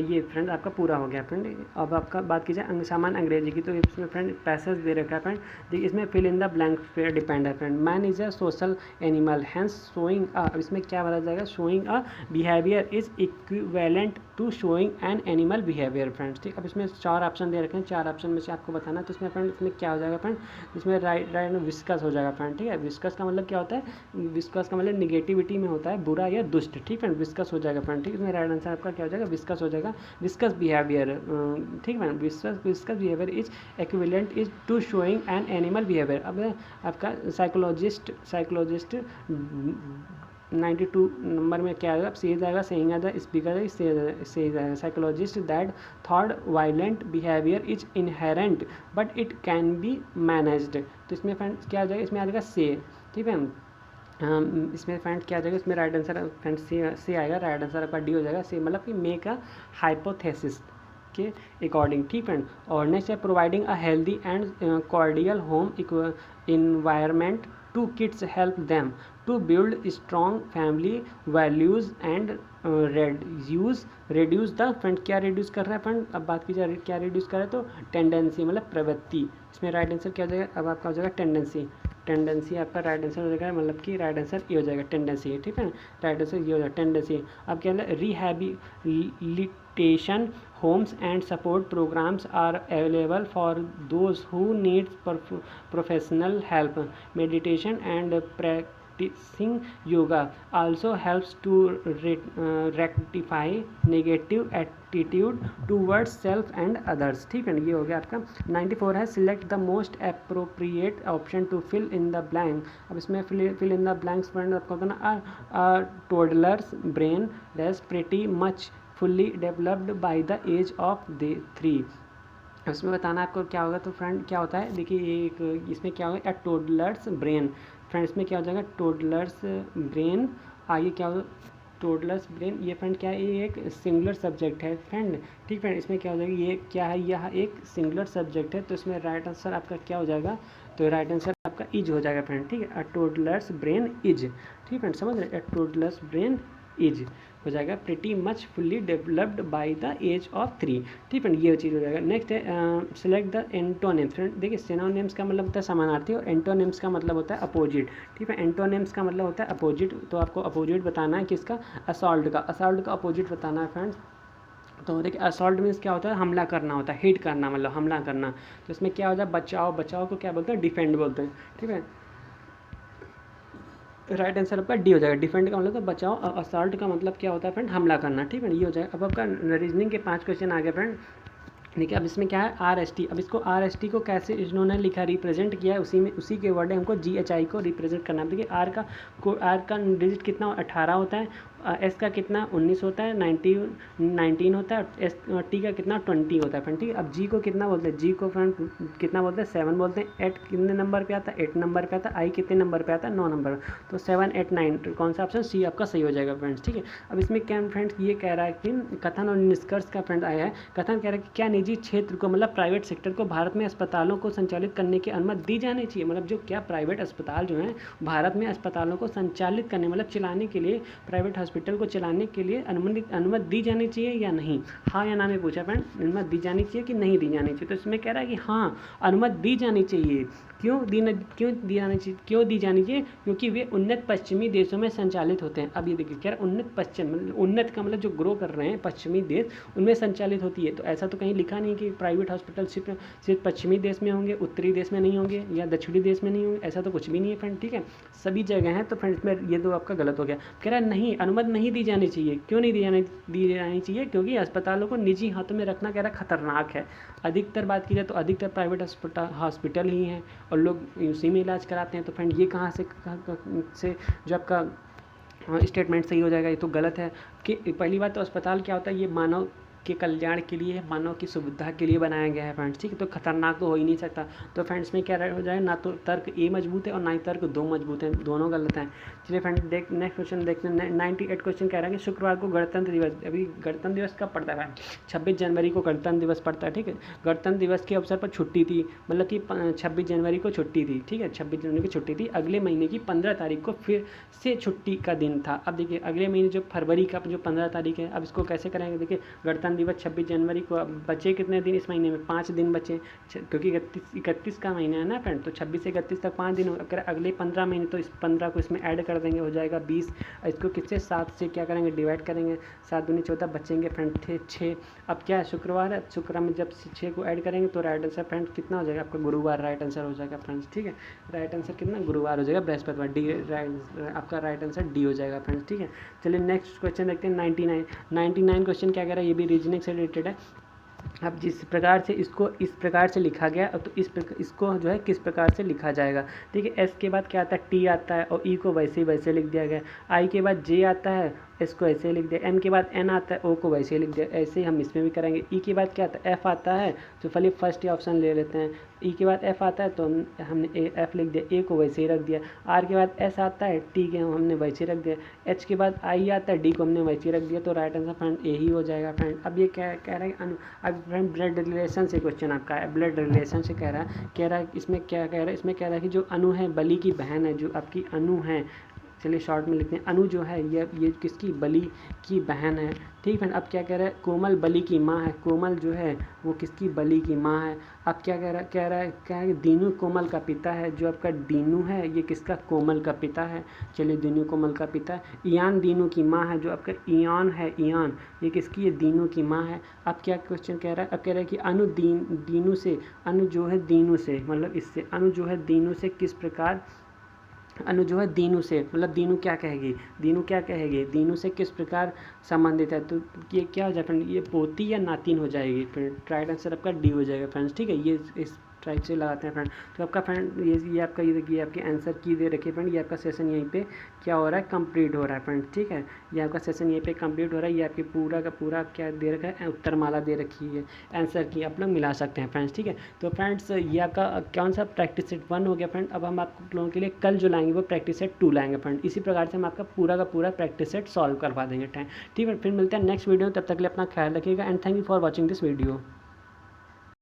Speaker 1: ये फ्रेंड आपका पूरा हो गया फ्रेंड। अब आपका बात की जाए सामान्य अंग्रेजी की, तो इसमें फ्रेंड पैसेज दे रखा है फ्रेंड। देखिए इसमें फिल इन द ब्लैंक पे डिपेंड है friend. Man is a social animal hence showing a, अब इसमें क्या बताया जाएगा, showing a behaviour is equivalent to showing an animal behaviour friends, ठीक। अब इसमें 4 ऑप्शन दे रखे हैं, 4 ऑप्शन में से आपको बताना है। तो इसमें फ्रेंड इसमें क्या हो जाएगा फ्रेंड, इसमें राइट विस्कस हो जाएगा फ्रेंड, ठीक है। विस्कस का मतलब क्या होता है, विस्कस का मतलब निगेटिविटी में होता है, बुरा या दुष्ट, ठीक है। विस्कस हो जाएगा फ्रेंड, ठीक। इसमें राइट आंसर आपका क्या हो जाएगा, विस्कस हो जाएगा। विस्कस बिहेवियर, ठीक है। विस्कस behaviour is equivalent is to showing an animal behaviour. अब आपका साइकोलॉजिस्ट 92 नंबर में क्या आएगा, सेज आएगा, सेइंग आएगा, स्पीकर सेज आएगा। Psychologist that thought violent behaviour is inherent but it can be managed. तो इसमें फ्रेंड क्या आ जाएगा, इसमें आ जाएगा से, ठीक है। इसमें फ्रेंड क्या आ जाएगा, इसमें राइट आंसर फ्रेंड से आएगा। राइट आंसर आपका डी हो जाएगा। से मतलब कि मेक अ हाइपोथेसिस के अकॉर्डिंग, ठीक फ्रेंड। और नेक्स्ट है providing a healthy and cordial home environment to kids help them to build strong family values and reduce the friend, क्या रिड्यूस कर रहा है फ्रेंड। अब बात की जाए क्या रिड्यूस कर रहा है, तो टेंडेंसी मतलब प्रवृत्ति। इसमें राइट आंसर क्या हो जाएगा, अब आपका हो जाएगा टेंडेंसी आपका राइट आंसर हो जाएगा, मतलब कि राइट आंसर ये हो जाएगा टेंडेंसी, ठीक है। राइट आंसर ये हो जाएगा टेंडेंसी। अब क्या है, rehabilitation homes and support programmes are available for those who needs professional help. Meditation and practicing yoga also helps to rectify negative attitude towards self and others, ठीक है। ये हो गया आपका। 94 है select the most appropriate option to fill in the blank। अब इसमें fill in the blanks friend आपको होता है ना, toddler's brain is pretty much fully developed by the age of 3। इसमें बताना आपको क्या होगा, तो फ्रेंड क्या होता है, देखिए एक इसमें क्या होगा, टोडलर्स ब्रेन फ्रेंड्स में क्या हो जाएगा, टोडलर्स ब्रेन। आगे क्या होगा, टोडलर्स ब्रेन, ये फ्रेंड क्या है, ये एक सिंगुलर सब्जेक्ट है फ्रेंड, ठीक फ्रेंड। इसमें क्या हो जाएगा, ये क्या है, यह एक सिंगुलर सब्जेक्ट है। तो इसमें राइट आंसर आपका क्या हो जाएगा, तो राइट आंसर आपका इज हो जाएगा फ्रेंड, ठीक है। टोडलर्स ब्रेन इज, ठीक फ्रेंड, समझ रहे, टोडलर्स ब्रेन इज हो जाएगा pretty much fully developed by the age of 3, ठीक है। ये चीज़ हो जाएगा। नेक्स्ट है सेलेक्ट द एंटोनिम्स फ्रेंड। देखिए सिनोनिम्स का मतलब होता है समानार्थी और एंटोनिम्स का मतलब होता है अपोजिट, ठीक है। एंटोनिम्स का मतलब होता है अपोजिट, तो आपको अपोजिट बताना है किसका, असॉल्ट का। असॉल्ट का अपोजिट बताना है फ्रेंड्स। तो देखिए असॉल्ट मीन्स क्या होता है, हमला करना होता है, हिट करना मतलब हमला करना। तो इसमें क्या होता है, बचाव को क्या बोलते हैं, डिफेंड बोलते हैं, ठीक है। राइट आंसर आपका डी हो जाएगा। डिफेंड का मतलब तो बचाओ, असॉल्ट का मतलब क्या होता है फ्रेंड, हमला करना, ठीक है। ये हो जाएगा। अब आपका रीजनिंग के 5 क्वेश्चन आ गए फ्रेंड। देखिए अब इसमें क्या है, RST। अब इसको RST को कैसे इन्होंने लिखा, रिप्रेजेंट किया है, उसी के वर्ड है, हमको GHI को रिप्रेजेंट करना है। देखिए आर का डिजिट कितना 18 होता है, एस का कितना 19 होता है, 19 होता है, एस टी का कितना 20 होता है फ्रेंड, ठीक है। अब जी को कितना बोलते हैं, जी को फ्रेंड कितना बोलते हैं 7 बोलते हैं। 8 कितने नंबर पे आता है, 8 नंबर पे आता है। आई कितने नंबर पे आता है, 9 नंबर। तो 7, 8, 9 कौन सा ऑप्शन, सी आपका सही हो जाएगा फ्रेंड्स, ठीक है। अब इसमें क्या फ्रेंड्स ये कह रहा है कि कथन और निष्कर्ष का फ्रेंड आया है। कथन कह रहा है कि क्या निजी क्षेत्र को मतलब प्राइवेट सेक्टर को भारत में अस्पतालों को संचालित करने की अनुमति दी जानी चाहिए। मतलब जो क्या प्राइवेट अस्पताल जो हैं भारत में अस्पतालों को संचालित करने मतलब चलाने के लिए, प्राइवेट हॉस्पिटल को चलाने के लिए अनुमति दी जानी चाहिए या नहीं। हाँ या ना में पूछा फ्रेंड, अनुमति दी जानी चाहिए कि नहीं दी जानी चाहिए। तो इसमें कह रहा है कि हाँ अनुमति दी जानी चाहिए। क्यों दी जानी चाहिए, क्योंकि वे उन्नत पश्चिमी देशों में संचालित होते हैं। अब ये देखिए कह रहा है उन्नत पश्चिम, उन्नत का मतलब जो ग्रो कर रहे हैं पश्चिमी देश, उनमें संचालित होती है। तो ऐसा तो कहीं लिखा नहीं कि प्राइवेट हॉस्पिटल सिर्फ पश्चिमी देश में होंगे, उत्तरी देश में नहीं होंगे या दक्षिणी देश में नहीं होंगे, ऐसा तो कुछ भी नहीं है फ्रेंड, ठीक है। सभी जगह हैं। तो फ्रेंड्स में ये तो आपका गलत हो गया। कह रहा है नहीं, अनुमति नहीं दी जानी चाहिए। क्यों नहीं दी जानी चाहिए, क्योंकि अस्पतालों को निजी हाथों में रखना कह रहा खतरनाक है। अधिकतर बात की जाए तो अधिकतर प्राइवेट हॉस्पिटल ही हैं और लोग उसी में इलाज कराते हैं। तो फ्रेंड ये कहाँ से जो आपका स्टेटमेंट सही हो जाएगा, ये तो गलत है। कि पहली बात तो अस्पताल क्या होता है, ये मानव के कल्याण के लिए, मानव की सुविधा के लिए बनाया गया है फ्रेंड्स, ठीक है। तो खतरनाक तो हो ही नहीं सकता। तो फ्रेंड्स में क्या हो जाए, ना तो तर्क ए मजबूत है और ना ही तर्क 2 मजबूत हैं, दोनों गलत हैं। चलिए फ्रेंड्स नेक्स्ट क्वेश्चन देखते हैं। 98 क्वेश्चन कह रहा है कि शुक्रवार को गणतंत्र दिवस, अभी गणतंत्र दिवस कब पड़ता है, 26 जनवरी को गणतंत्र दिवस पड़ता है, ठीक है। गणतंत्र दिवस के अवसर पर छुट्टी थी, मतलब कि 26 जनवरी को छुट्टी थी, ठीक है। 26 जनवरी को छुट्टी थी। अगले महीने की 15 तारीख को फिर से छुट्टी का दिन था। अब देखिए अगले महीने जो फरवरी का जो 15 तारीख है, अब इसको कैसे करेंगे। देखिए गणतंत्र दिवस 26 जनवरी को, अब बचे कितने दिन इस महीने में, 5 दिन बचे, क्योंकि 31 का महीना है ना फ्रेंड। तो 26 से 31 तक 5 दिन। अगर अगले 15 महीने तो इस 15 को इसमें ऐड कर देंगे, हो जाएगा 20। इसको किससे 7 से क्या करेंगे, डिवाइड करेंगे। 7 दूनी 14 बचेंगे फ्रेंड थे 6। अब क्या है शुक्रवार है, शुक्रवार में जब 6 को ऐड करेंगे तो राइट आंसर फ्रेंड कितना हो जाएगा आपका, गुरुवार राइट आंसर हो जाएगा फ्रेंड्स, ठीक है। राइट आंसर कितना, गुरुवार हो जाएगा, बृहस्पतिवार। डी आपका राइट आंसर डी हो जाएगा फ्रेंड्स, ठीक है। चलिए नेक्स्ट क्वेश्चन देखते हैं। 99 क्वेश्चन क्या कह रहा है, ये भी रीजनिंग से रिलेटेड है। अब जिस प्रकार से इसको इस प्रकार से लिखा गया, अब तो इसको जो है किस प्रकार से लिखा जाएगा, ठीक है। एस के बाद क्या आता है, टी आता है और ई को वैसे लिख दिया गया। आई के बाद जे आता है, एस को ऐसे लिख दिया। एम के बाद एन आता है, ओ को वैसे लिख दिया। ऐसे ही हम इसमें भी करेंगे। ई के बाद क्या आता है, एफ आता है, तो चलिए फर्स्ट ही ऑप्शन ले लेते हैं। ई के बाद एफ आता है तो हमने एफ लिख दिया, ए को वैसे ही रख दिया। आर के बाद एस आता है, टी के हमने वैसे रख दिया। एच के बाद आई आता है, डी को हमने वैसे रख दिया। तो राइट आंसर फ्रेंड ए ही हो जाएगा फ्रेंड। अब ये क्या कह रहा है, अब फ्रेंड ब्लड रिलेशन से क्वेश्चन आपका है। ब्लड रिलेशन से कह रहा है इसमें क्या कह रहा है, इसमें कह रहा है कि जो अनु है, बलि की बहन है, जो आपकी अनु है, चलिए शॉर्ट में लिखते हैं। अनु जो है ये किसकी, बलि की बहन है, ठीक है। अब क्या कह रहा है, कोमल बलि की माँ है। कोमल जो है वो किसकी, बलि की माँ है। अब क्या कह रहा है दीनू कोमल का पिता है। जो आपका दीनू है ये किसका, कोमल का पिता है। चलिए दीनू कोमल का पिता है। ईयान दीनू की माँ है। जो आपका ईयान है, ईयान ये किसकी, ये दीनू की माँ है। अब क्या क्वेश्चन कह रहा है, अब कह रहा है कि अनु दीनू से, अनु जो है दीनू से, मतलब इससे अनु जो है दीनू से किस प्रकार, अनु जो है दीनू से, मतलब दीनू क्या कहेगी, दीनू से किस प्रकार संबंधित है। तो ये क्या हो जाएगा फ्रेंड, ये पोती या नातिन हो जाएगी। फिर राइट आंसर आपका डी हो जाएगा फ्रेंड्स, ठीक है। ये इस टाइप से लगाते हैं फ्रेंड। तो आपका फ्रेंड ये आपका ये देखिए आपके आंसर की दे रखिए फ्रेंड। ये आपका सेशन यहीं पे क्या हो रहा है, कंप्लीट हो रहा है फ्रेंड, ठीक है। ये आपका सेशन यहीं पे कंप्लीट हो रहा है। ये आपकी पूरा का पूरा क्या दे रखा है, उत्तर माला दे रखी है, आंसर की आप लोग मिला सकते हैं फ्रेंड्स, ठीक है। तो फ्रेंड्स ये आपका कौन सा प्रैक्टिस सेट 1 हो गया फ्रेंड। अब हम आप लोगों के लिए कल जो लाएंगे वो प्रैक्टिस सेट 2 लाएंगे फ्रेंड। इसी प्रकार से हम आपका पूरा का पूरा प्रैक्टिस सेट सॉल्व करवा देंगे टाइम, ठीक है। फिर मिलते हैं नेक्स्ट वीडियो, तब तक के लिए अपना ख्याल रखिएगा and thank you for watching this video.